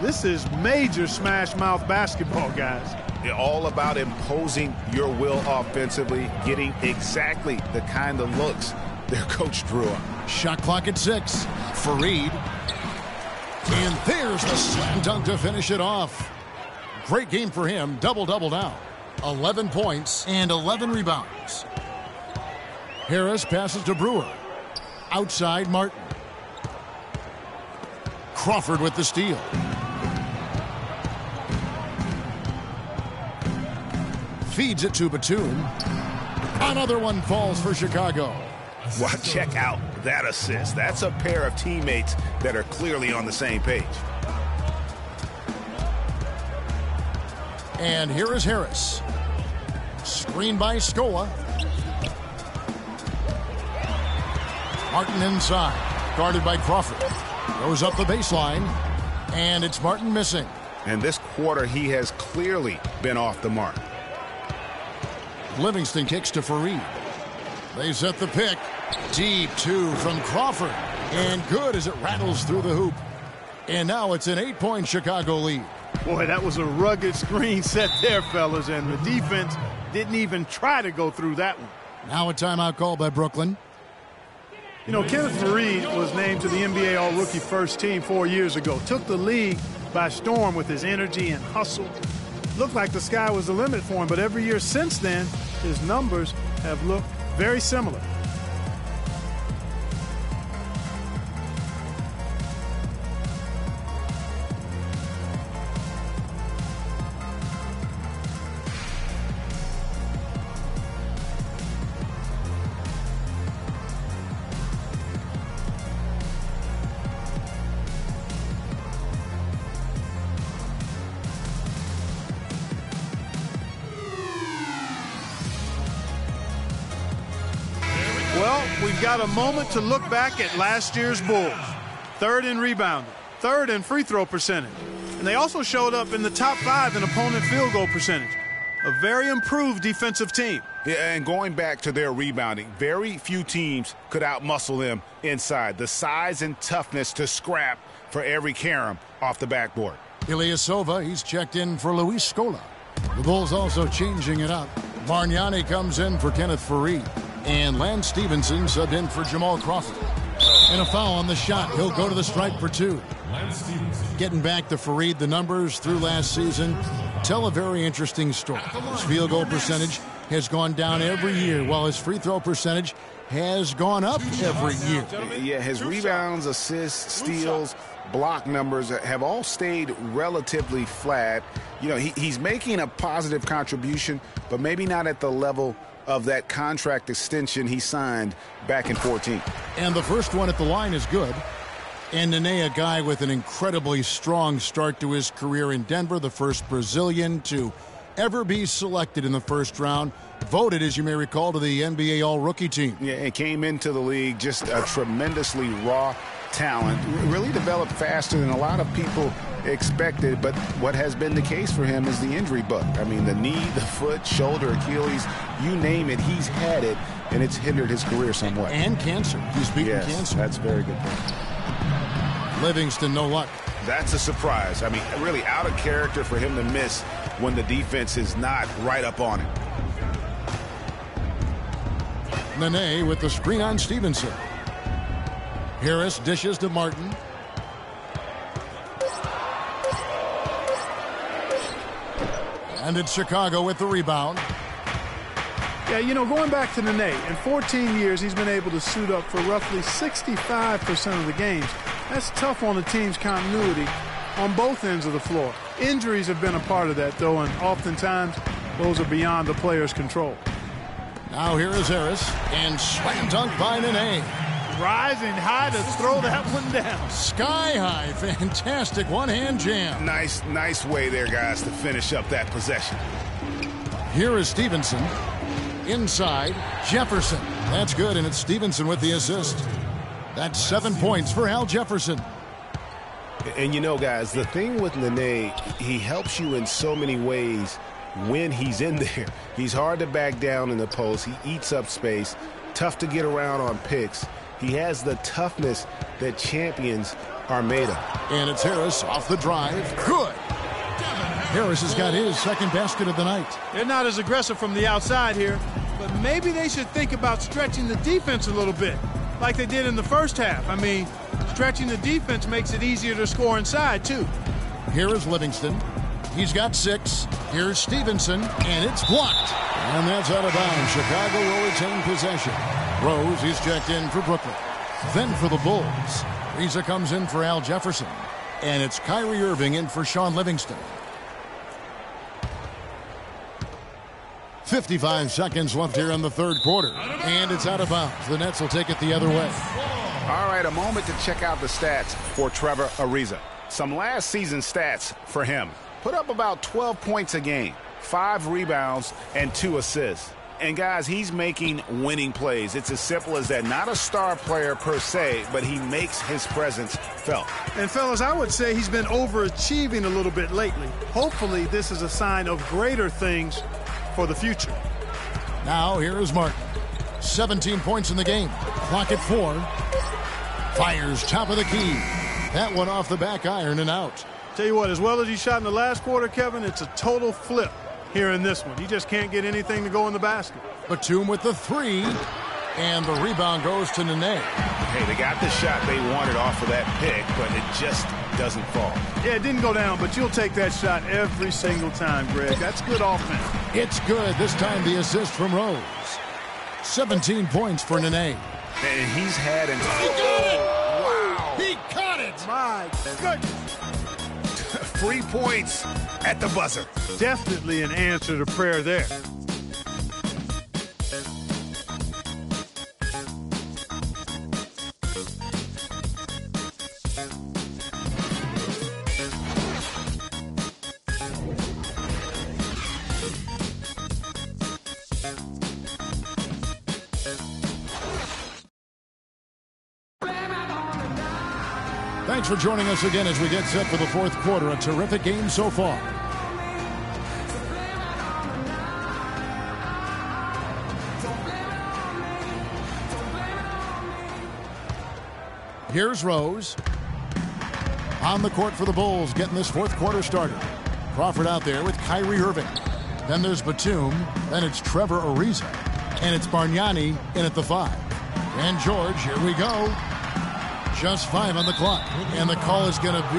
This is major smash-mouth basketball, guys. All about imposing your will offensively, getting exactly the kind of looks their coach drew up. Shot clock at 6. Faried. And there's the slam dunk to finish it off. Great game for him. Double-double now. 11 points and 11 rebounds. Harris passes to Brewer. Outside Martin. Crawford with the steal. Feeds it to Batum. Another one falls for Chicago. Well, check out that assist. That's a pair of teammates that are clearly on the same page. And here is Harris. Screen by Scola. Martin inside. Guarded by Crawford. Goes up the baseline. And it's Martin missing. And this quarter, he has clearly been off the mark. Livingston kicks to Faried. They set the pick. Deep 2 from Crawford. And good as it rattles through the hoop. And now it's an 8-point Chicago lead. Boy, that was a rugged screen set there, fellas, and the defense didn't even try to go through that one. Now a timeout call by Brooklyn. You know, Kenneth Faried was named to the NBA All-Rookie First Team 4 years ago. Took the league by storm with his energy and hustle. Looked like the sky was the limit for him, but every year since then, his numbers have looked very similar. Well, we've got a moment to look back at last year's Bulls. 3rd in rebounding, 3rd in free throw percentage. And they also showed up in the top 5 in opponent field goal percentage. A very improved defensive team. Yeah, and going back to their rebounding, very few teams could outmuscle them inside. The size and toughness to scrap for every carom off the backboard. Ilyasova, he's checked in for Luis Scola. The Bulls also changing it up. Bargnani comes in for Kenneth Faried. And Lance Stevenson subbed in for Jamal Crawford. And a foul on the shot. He'll go to the stripe for 2. Getting back to Faried, the numbers through last season tell a very interesting story. His field goal percentage has gone down every year, while his free throw percentage has gone up every year. Yeah, his rebounds, assists, steals, block numbers have all stayed relatively flat. You know, he's making a positive contribution, but maybe not at the level of that contract extension he signed back in 14. And the first one at the line is good. And Nene, a guy with an incredibly strong start to his career in Denver, the first Brazilian to ever be selected in the first round, voted, as you may recall, to the NBA All-Rookie team. Yeah, and came into the league just a tremendously raw talent, really developed faster than a lot of people expected, but what has been the case for him is the injury bug. I mean, the knee, the foot, shoulder, Achilles, you name it, he's had it, and it's hindered his career somewhat. And cancer. He's beaten cancer. That's a very good point. Livingston, no luck. That's a surprise. I mean, really out of character for him to miss when the defense is not right up on him. Nene with the screen on Stevenson. Harris dishes to Martin. And it's Chicago with the rebound. Yeah, you know, going back to Nene, in 14 years, he's been able to suit up for roughly 65% of the games. That's tough on the team's continuity on both ends of the floor. Injuries have been a part of that, though, and oftentimes those are beyond the player's control. Now here is Harris, and slam dunk by Nene. Rising high to throw that one down. Sky high, fantastic one-hand jam. Nice way there, guys, to finish up that possession. Here is Stevenson. Inside, Jefferson. That's good, and it's Stevenson with the assist. That's 7 points for Al Jefferson. And you know, guys, the thing with Nene, he helps you in so many ways when he's in there. He's hard to back down in the post. He eats up space, tough to get around on picks. He has the toughness that champions are made of. And it's Harris off the drive. Good. Harris has got his second basket of the night. They're not as aggressive from the outside here, but maybe they should think about stretching the defense a little bit, like they did in the first half. I mean, stretching the defense makes it easier to score inside, too. Here is Livingston. He's got 6. Here's Stevenson, and it's blocked. And that's out of bounds. Chicago will retain possession. Rose, he's checked in for Brooklyn. Then for the Bulls, Riza comes in for Al Jefferson. And it's Kyrie Irving in for Sean Livingston. 55 seconds left here in the third quarter. And it's out of bounds. The Nets will take it the other way. All right, a moment to check out the stats for Trevor Ariza. Some last season stats for him. Put up about 12 points a game, 5 rebounds, and 2 assists. And, guys, he's making winning plays. It's as simple as that. Not a star player per se, but he makes his presence felt. And, fellas, I would say he's been overachieving a little bit lately. Hopefully this is a sign of greater things for the future. Now here is Martin. 17 points in the game. Clock at 4. Fires top of the key. That one off the back iron and out. Tell you what, as well as he shot in the last quarter, Kevin, it's a total flip here in this one. He just can't get anything to go in the basket. Batum with the 3. And the rebound goes to Nene. Hey, they got the shot they wanted off of that pick, but it just doesn't fall. Yeah, it didn't go down, but you'll take that shot every single time, Greg. That's good offense. It's good. This time the assist from Rose. 17 points for Nene. And he's had an... He got it! Wow! He caught it! My goodness. 3 points at the buzzer. Definitely an answer to prayer there. Thanks for joining us again as we get set for the fourth quarter. A terrific game so far. Here's Rose. On the court for the Bulls, getting this fourth quarter started. Crawford out there with Kyrie Irving. Then there's Batum. Then it's Trevor Ariza. And it's Bargnani in at the 5. And George, here we go. Just 5 on the clock. And the call is going to be,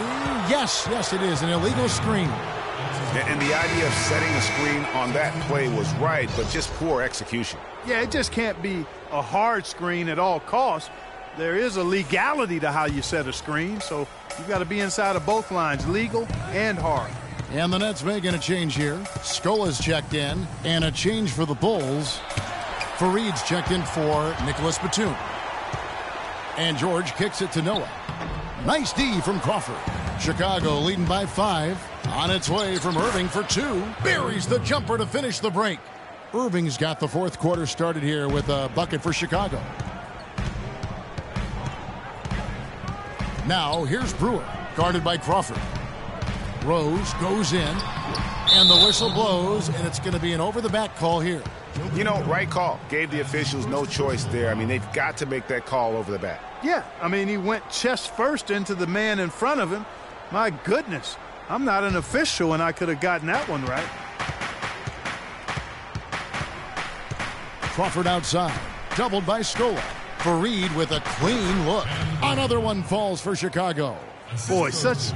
yes, it is, an illegal screen. And the idea of setting a screen on that play was right, but just poor execution. Yeah, it just can't be a hard screen at all costs. There is a legality to how you set a screen, so you've got to be inside of both lines, legal and hard. And the Nets making a change here. Skola's checked in, and a change for the Bulls. Fareed's checked in for Nicholas Batum. And George kicks it to Noah. Nice D from Crawford. Chicago leading by 5. On its way from Irving for 2. Buries the jumper to finish the break. Irving's got the fourth quarter started here with a bucket for Chicago. Now here's Brewer, guarded by Crawford. Rose goes in, and the whistle blows, and it's going to be an over-the-back call here. You know, right call. Gave the officials no choice there. I mean, they've got to make that call over the back. Yeah, I mean, he went chest first into the man in front of him. My goodness, I'm not an official, and I could have gotten that one right. Crawford outside, doubled by Scola. Fareed with a clean look. Another one falls for Chicago. Boy, such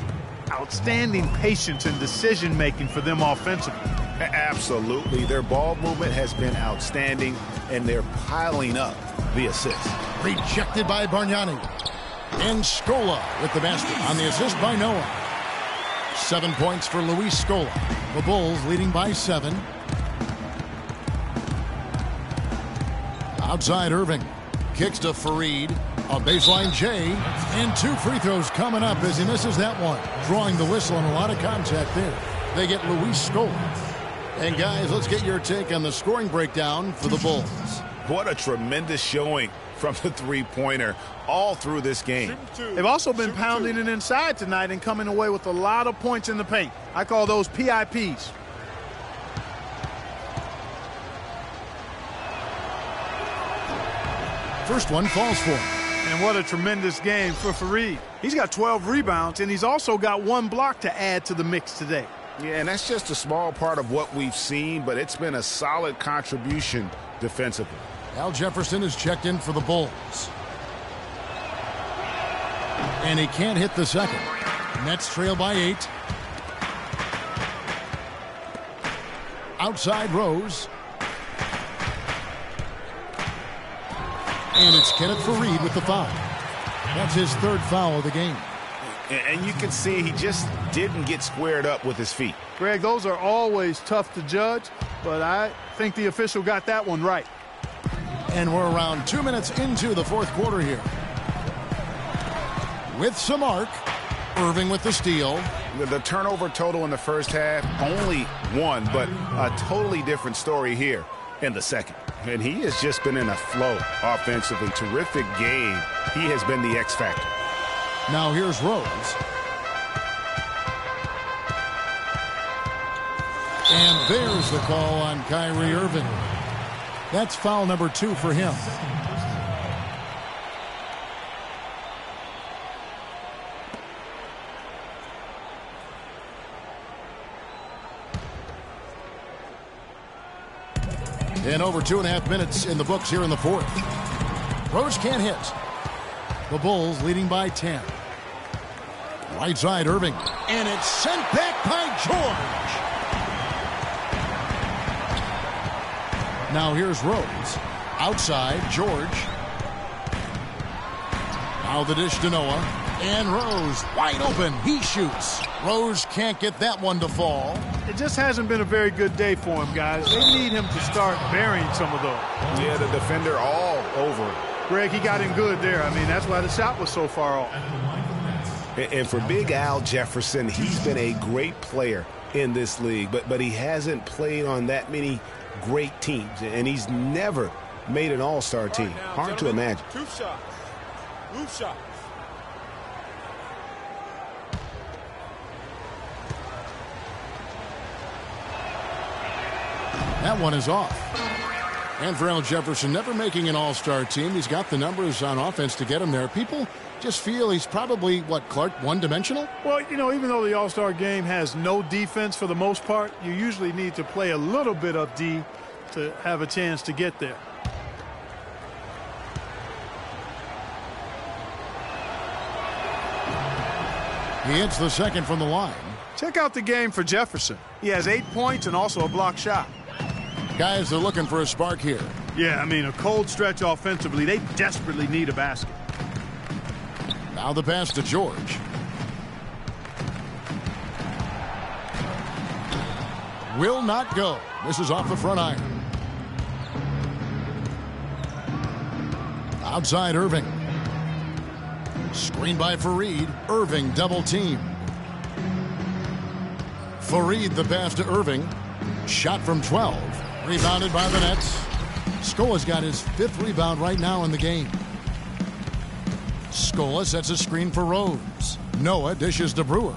outstanding patience and decision-making for them offensively. Absolutely. Their ball movement has been outstanding, and they're piling up the assists. Rejected by Bargnani. And Scola with the basket on the assist by Noah. 7 points for Luis Scola. The Bulls leading by 7. Outside Irving. Kicks to Fareed. A baseline J. And 2 free throws coming up as he misses that one. Drawing the whistle and a lot of contact there. They get Luis Scola. And guys, let's get your take on the scoring breakdown for the Bulls. What a tremendous showing from the three-pointer all through this game. They've also been pounding it inside tonight and coming away with a lot of points in the paint. I call those PIPs. First one falls for him. And what a tremendous game for Fareed. He's got 12 rebounds, and he's also got 1 block to add to the mix today. Yeah, and that's just a small part of what we've seen, but it's been a solid contribution defensively. Al Jefferson is checked in for the Bulls. And he can't hit the second. Nets trail by 8. Outside Rose. And it's Kenneth Fareed with the foul. That's his 3rd foul of the game. And you can see he just didn't get squared up with his feet. Greg, those are always tough to judge, but I think the official got that one right. And we're around 2 minutes into the fourth quarter here. With some arc, Irving with the steal. The turnover total in the first half, only 1, but a totally different story here in the second. And he has just been in a flow offensively. Terrific game. He has been the X factor. Now here's Rose. And there's the call on Kyrie Irving. That's foul number 2 for him. And over 2.5 minutes in the books here in the fourth. Rose can't hit. The Bulls leading by 10. Right side Irving. And it's sent back by George. Now here's Rose. Outside George. Now the dish to Noah. And Rose wide open. He shoots. Rose can't get that one to fall. It just hasn't been a very good day for him, guys. They need him to start burying some of those. Yeah, the defender all over him. Greg, he got him good there. I mean, that's why the shot was so far off. And for Big Al Jefferson, he's been a great player in this league, but he hasn't played on that many great teams, and he's never made an all-star team. Hard to imagine. 2 shots. Roof shots. That one is off. And for Al Jefferson, never making an all-star team, he's got the numbers on offense to get him there. People just feel he's probably, what, Clark, one-dimensional? Well, you know, even though the all-star game has no defense for the most part, you usually need to play a little bit of D to have a chance to get there. He hits the second from the line. Check out the game for Jefferson. He has 8 points and also a block shot. Guys, they're looking for a spark here. Yeah, I mean, a cold stretch offensively. They desperately need a basket. Now the pass to George. Will not go. This is off the front iron. Outside Irving. Screen by Fareed. Irving double team. Fareed the pass to Irving. Shot from 12. Rebounded by the Nets. Scola's got his 5th rebound right now in the game. Scola sets a screen for Rose. Noah dishes to Brewer.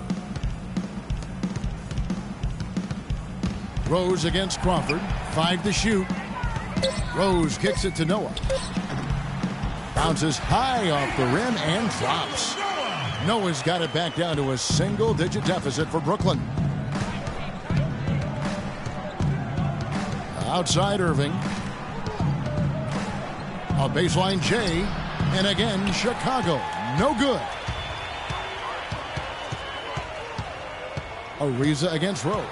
Rose against Crawford. 5 to shoot. Rose kicks it to Noah. Bounces high off the rim and drops. Noah's got it back down to a single-digit deficit for Brooklyn. Outside Irving. A baseline J. And again, Chicago. No good. Ariza against Rose.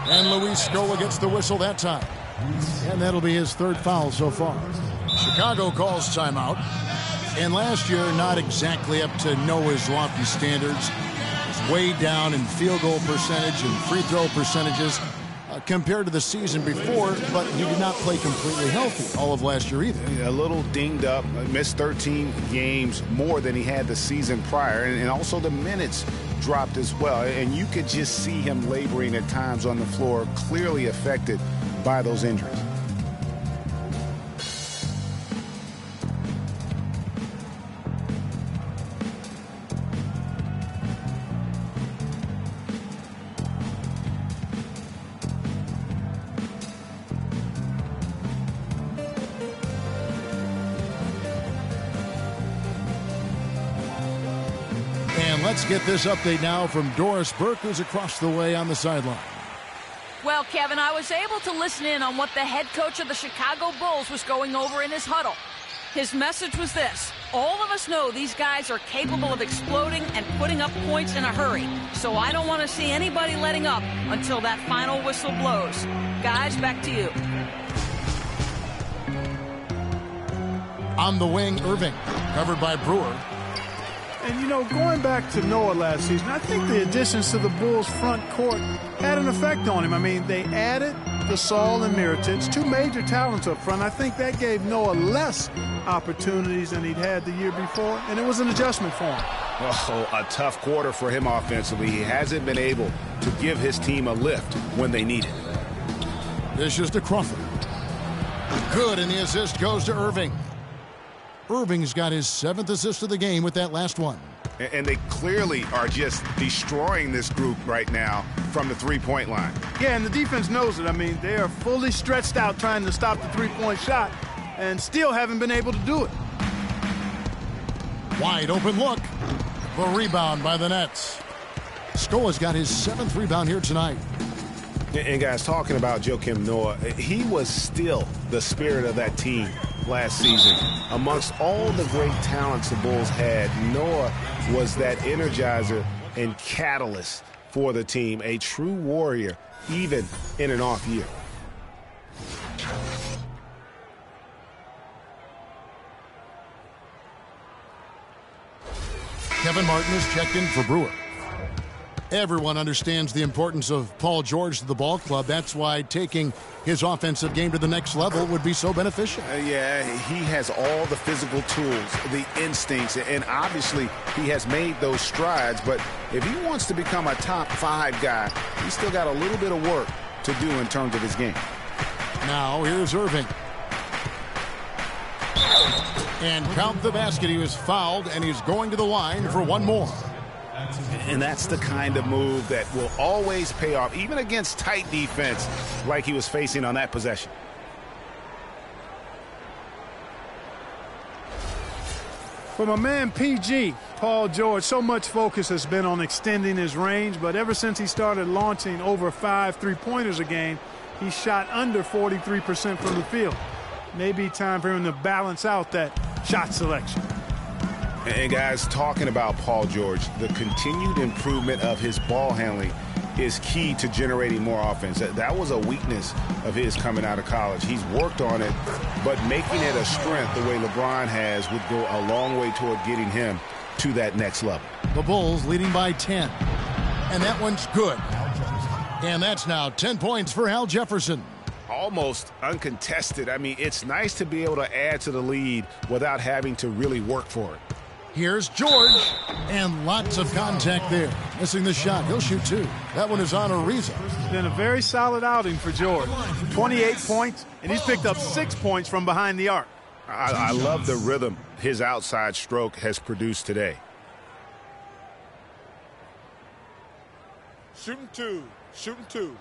And Luis Scola gets the whistle that time. And that'll be his 3rd foul so far. Chicago calls timeout. And last year, not exactly up to Noah's lofty standards. It's way down in field goal percentage and free throw percentages compared to the season before, but he did not play completely healthy all of last year either. A little dinged up, missed 13 games more than he had the season prior, and also the minutes dropped as well. And you could just see him laboring at times on the floor, clearly affected by those injuries. Let's get this update now from Doris Burke, who's across the way on the sideline. Well, Kevin, I was able to listen in on what the head coach of the Chicago Bulls was going over in his huddle. His message was this: all of us know these guys are capable of exploding and putting up points in a hurry, so I don't want to see anybody letting up until that final whistle blows. Guys, back to you. On the wing, Irving, covered by Brewer. And, you know, going back to Noah last season, I think the additions to the Bulls' front court had an effect on him. I mean, they added Gasol and Mirotic, 2 major talents up front. I think that gave Noah less opportunities than he'd had the year before, and it was an adjustment for him. Oh, a tough quarter for him offensively. He hasn't been able to give his team a lift when they need it. This is to Crawford. Good, and the assist goes to Irving. Irving's got his 7th assist of the game with that last one. And they clearly are just destroying this group right now from the three-point line. Yeah, and the defense knows it. I mean, they are fully stretched out trying to stop the three-point shot and still haven't been able to do it. Wide open look. The rebound by the Nets. Scola's got his 7th rebound here tonight. And guys, talking about Joakim Noah, he was still the spirit of that team last season. Amongst all the great talents the Bulls had, Noah was that energizer and catalyst for the team, a true warrior, even in an off year. Kevin Martin is checked in for Brewer. Everyone understands the importance of Paul George to the ball club. That's why taking his offensive game to the next level would be so beneficial. Yeah, he has all the physical tools, the instincts, and obviously he has made those strides. But if he wants to become a top 5 guy, he's still got a little bit of work to do in terms of his game. Now here's Irving. And count the basket. He was fouled, and he's going to the line for one more. And that's the kind of move that will always pay off, even against tight defense like he was facing on that possession. For my man PG, Paul George, so much focus has been on extending his range, but ever since he started launching over 5 3-pointers a game, he shot under 43% from the field. Maybe time for him to balance out that shot selection. And guys, talking about Paul George, the continued improvement of his ball handling is key to generating more offense. That was a weakness of his coming out of college. He's worked on it, but making it a strength the way LeBron has would go a long way toward getting him to that next level. The Bulls leading by 10. And that one's good. And that's now 10 points for Al Jefferson. Almost uncontested. I mean, it's nice to be able to add to the lead without having to really work for it. Here's George, and lots of contact there. Missing the shot. He'll shoot 2. That one is on Ariza. It's been a very solid outing for George. 28 points, and he's picked up 6 points from behind the arc. I love the rhythm his outside stroke has produced today. Shooting 2. Shooting 2.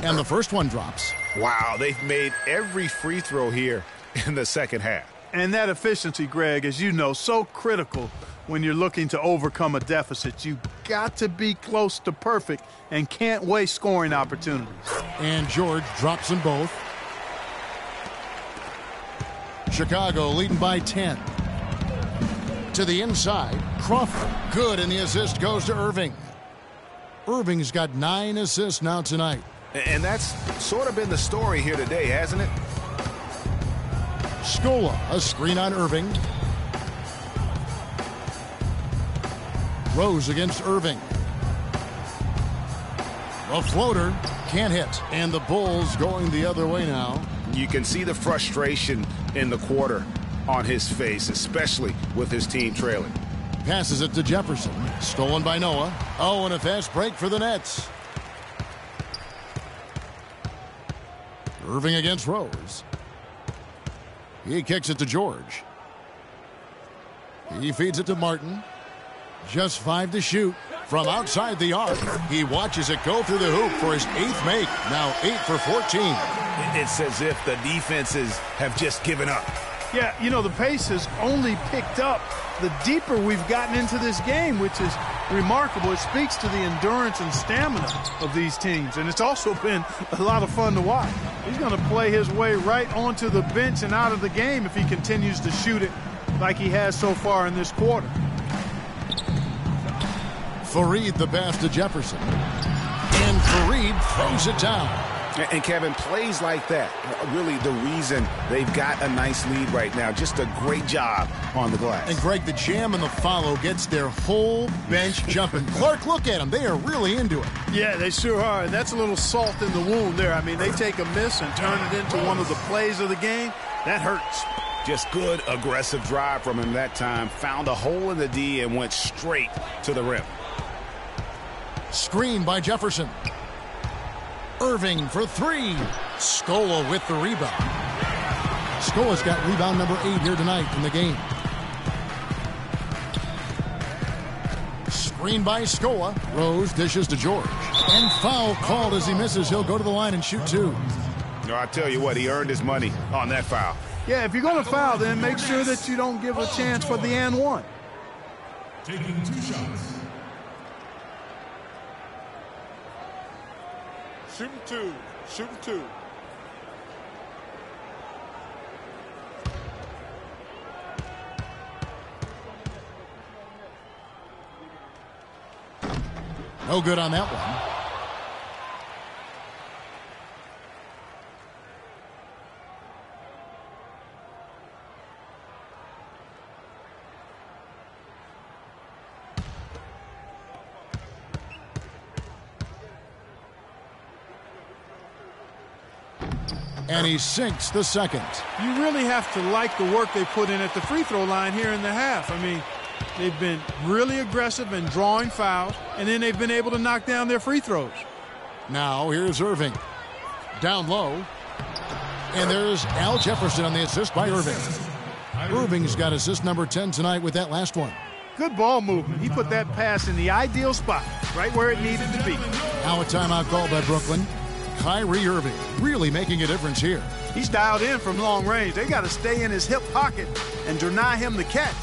And the first one drops. Wow, they've made every free throw here in the second half. And that efficiency, Greg, as you know, so critical when you're looking to overcome a deficit. You've got to be close to perfect and can't waste scoring opportunities. And George drops them both. Chicago leading by 10. To the inside, Crawford. Good, and the assist goes to Irving. Irving's got 9 assists now tonight. And that's sort of been the story here today, hasn't it? Scola, a screen on Irving. Rose against Irving. A floater can't hit. And the Bulls going the other way now. You can see the frustration in the quarter on his face, especially with his team trailing. Passes it to Jefferson. Stolen by Noah. Oh, and a fast break for the Nets. Irving against Rose. He kicks it to George. He feeds it to Martin. Just 5 to shoot. From outside the arc, he watches it go through the hoop for his 8th make. Now 8 for 14. It's as if the defenses have just given up. Yeah, you know, the pace has only picked up the deeper we've gotten into this game, which is remarkable. It speaks to the endurance and stamina of these teams, and it's also been a lot of fun to watch. He's going to play his way right onto the bench and out of the game if he continues to shoot it like he has so far in this quarter. Fareed the pass to Jefferson. And Fareed throws it down. And Kevin, plays like that, really the reason they've got a nice lead right now. Just a great job on the glass. And Greg, the jam and the follow gets their whole bench jumping. Clark, look at them. They are really into it. Yeah, they sure are. And that's a little salt in the wound there. I mean, they take a miss and turn it into one of the plays of the game. That hurts. Just good, aggressive drive from him that time. Found a hole in the D and went straight to the rim. Screen by Jefferson. Irving for 3. Scola with the rebound. Scola's got rebound number 8 here tonight in the game. Screen by Scola. Rose dishes to George. And foul called as he misses. He'll go to the line and shoot 2. No, I tell you what, he earned his money on that foul. Yeah, if you're going to foul, then make sure that you don't give a chance for the and one. Taking 2 shots. Shooting 2. Shooting 2. No good on that one. And he sinks the second. You really have to like the work they put in at the free throw line here in the half. I mean, they've been really aggressive in drawing fouls, and then they've been able to knock down their free throws. Now here's Irving. Down low. And there's Al Jefferson on the assist by Irving. Irving's got assist number 10 tonight with that last one. Good ball movement. He put that pass in the ideal spot, right where it needed to be. Now a timeout call by Brooklyn. Kyrie Irving really making a difference here. He's dialed in from long range. They got to stay in his hip pocket and deny him the catch.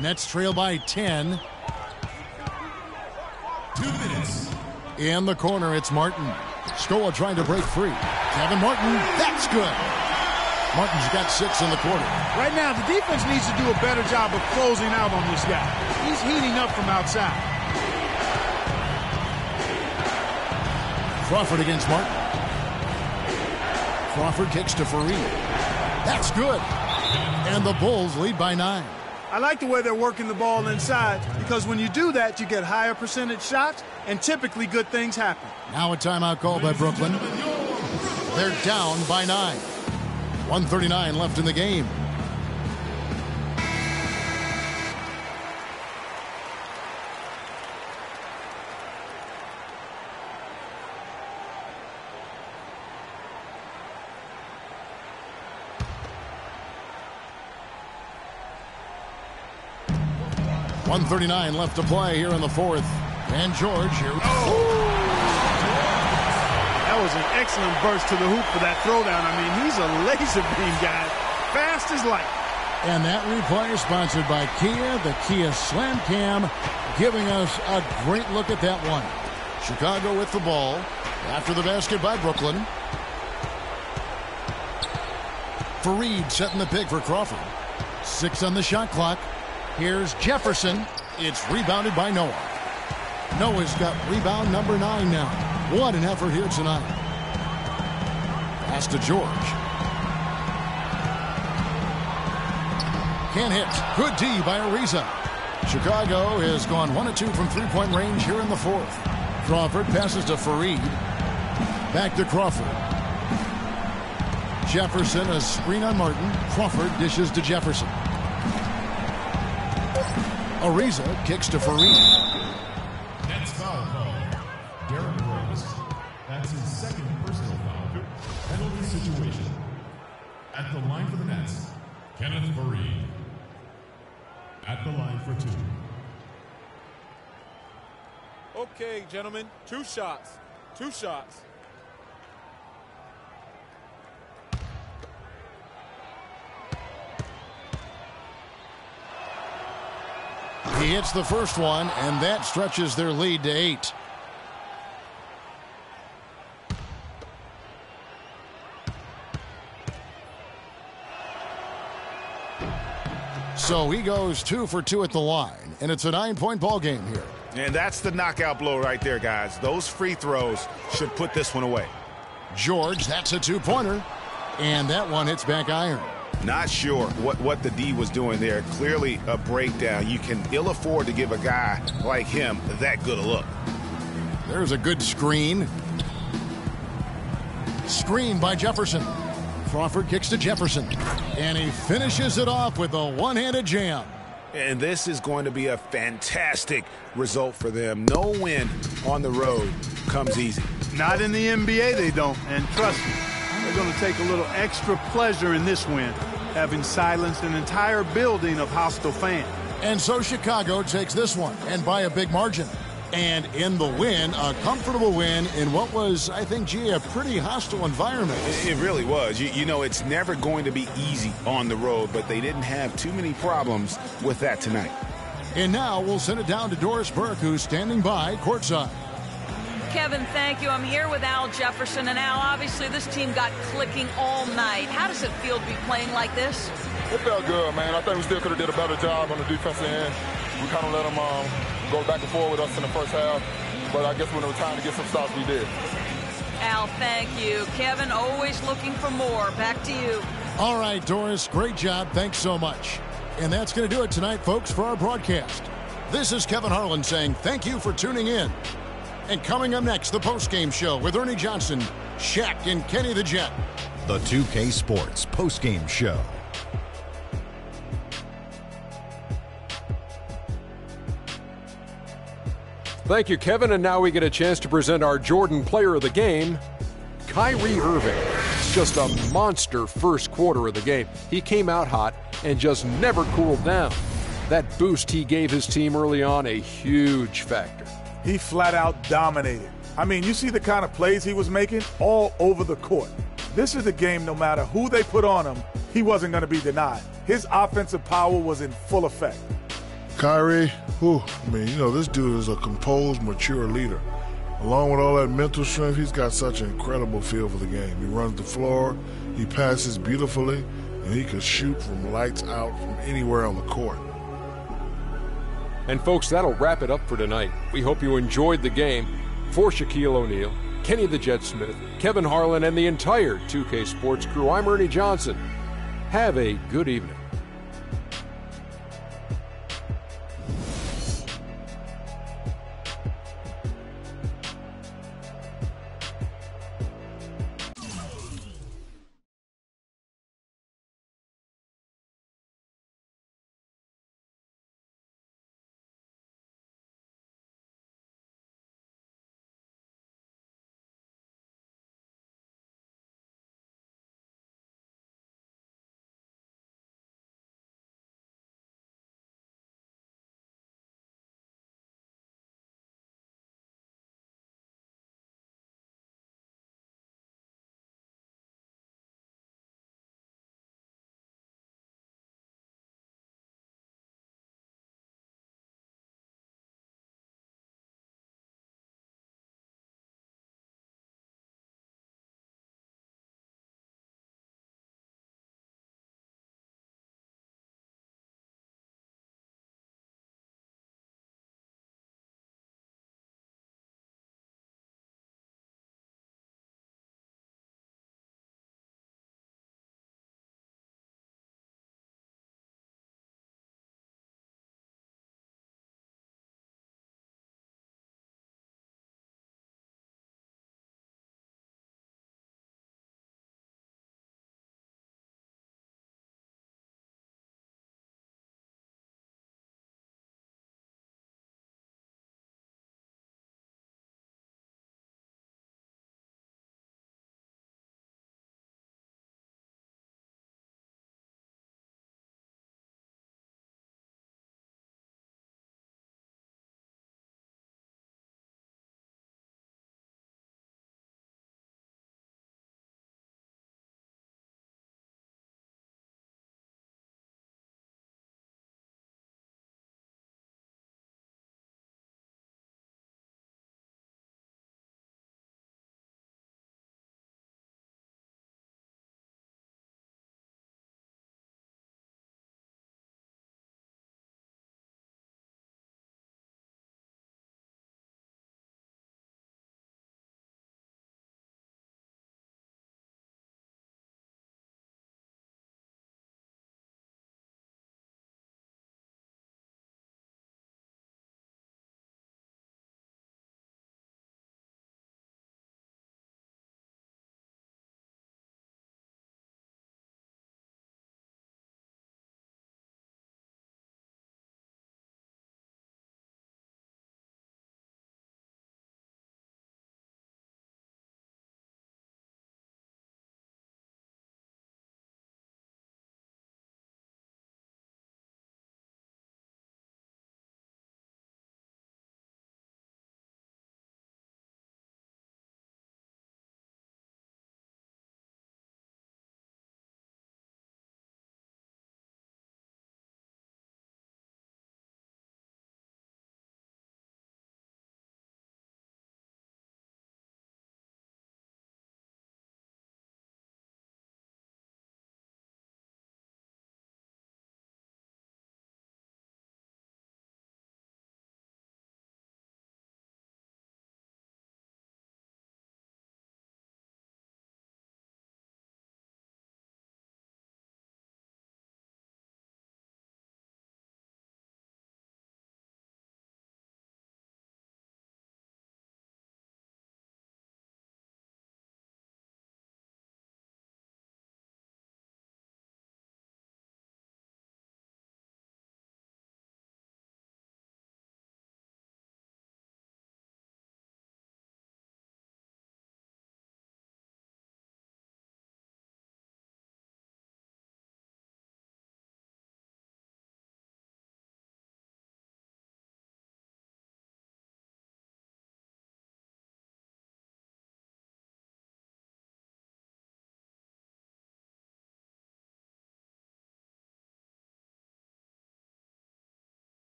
Nets trail by 10. 2 minutes. In the corner, it's Martin. Scola trying to break free. Kevin Martin, that's good. Martin's got 6 in the quarter. Right now, the defense needs to do a better job of closing out on this guy. He's heating up from outside. Crawford against Martin. Crawford kicks to Fareed. That's good. And the Bulls lead by 9. I like the way they're working the ball inside because when you do that, you get higher percentage shots, and typically good things happen. Now a timeout call by Brooklyn. They're down by 9. 1:39 left in the game. .139 left to play here in the fourth. And George here. That was an excellent burst to the hoop for that throwdown. I mean, he's a laser beam guy. Fast as light. And that replay is sponsored by Kia, the Kia Slam Cam, giving us a great look at that one. Chicago with the ball. After the basket by Brooklyn. Fareed setting the pick for Crawford. 6 on the shot clock. Here's Jefferson. It's rebounded by Noah. Noah's got rebound number 9 now. What an effort here tonight. Pass to George. Can't hit. Good D by Ariza. Chicago has gone 1 of 2 from three-point range here in the fourth. Crawford passes to Fareed. Back to Crawford. Jefferson, a screen on Martin. Crawford dishes to Jefferson. Ariza kicks to Fareed. Nets foul call. Derrick Rose. That's his second personal foul. Penalty situation. At the line for the Nets, Kenneth Fareed. At the line for 2. Okay, gentlemen. 2 shots. 2 shots. He hits the first one, and that stretches their lead to 8. So he goes 2 for 2 at the line, and it's a 9-point ball game here. And that's the knockout blow right there, guys. Those free throws should put this one away. George, that's a 2-pointer, and that one hits back iron. Not sure what the D was doing there. Clearly a breakdown. You can ill afford to give a guy like him that good a look. There's a good screen. Screen by Jefferson. Crawford kicks to Jefferson. And he finishes it off with a one-handed jam. And this is going to be a fantastic result for them. No win on the road comes easy. Not in the NBA, they don't. And trust me, they're going to take a little extra pleasure in this win, having silenced an entire building of hostile fans. And so Chicago takes this one, and by a big margin. And in the win, a comfortable win in what was, I think, gee, a pretty hostile environment. It really was. You know, it's never going to be easy on the road, but they didn't have too many problems with that tonight. And now we'll send it down to Doris Burke, who's standing by courtside. Kevin, thank you. I'm here with Al Jefferson. And Al, obviously this team got clicking all night. How does it feel to be playing like this? It felt good, man. I think we still could have did a better job on the defensive end. We kind of let them go back and forth with us in the first half. But I guess when it was time to get some stops, we did. Al, thank you. Kevin, always looking for more. Back to you. All right, Doris, great job. Thanks so much. And that's going to do it tonight, folks, for our broadcast. This is Kevin Harlan saying thank you for tuning in. And coming up next, the postgame show with Ernie Johnson, Shaq, and Kenny the Jet. The 2K Sports postgame show. Thank you, Kevin. And now we get a chance to present our Jordan Player of the Game, Kyrie Irving. Just a monster first quarter of the game. He came out hot and just never cooled down. That boost he gave his team early on, a huge factor. He flat out dominated. I mean, you see the kind of plays he was making all over the court. This is a game, no matter who they put on him, he wasn't going to be denied. His offensive power was in full effect. Kyrie, this dude is a composed, mature leader. Along with all that mental strength, he's got such an incredible feel for the game. He runs the floor, he passes beautifully, and he can shoot from lights out from anywhere on the court. And folks, that'll wrap it up for tonight. We hope you enjoyed the game. For Shaquille O'Neal, Kenny the Jet Smith, Kevin Harlan, and the entire 2K Sports crew, I'm Ernie Johnson. Have a good evening.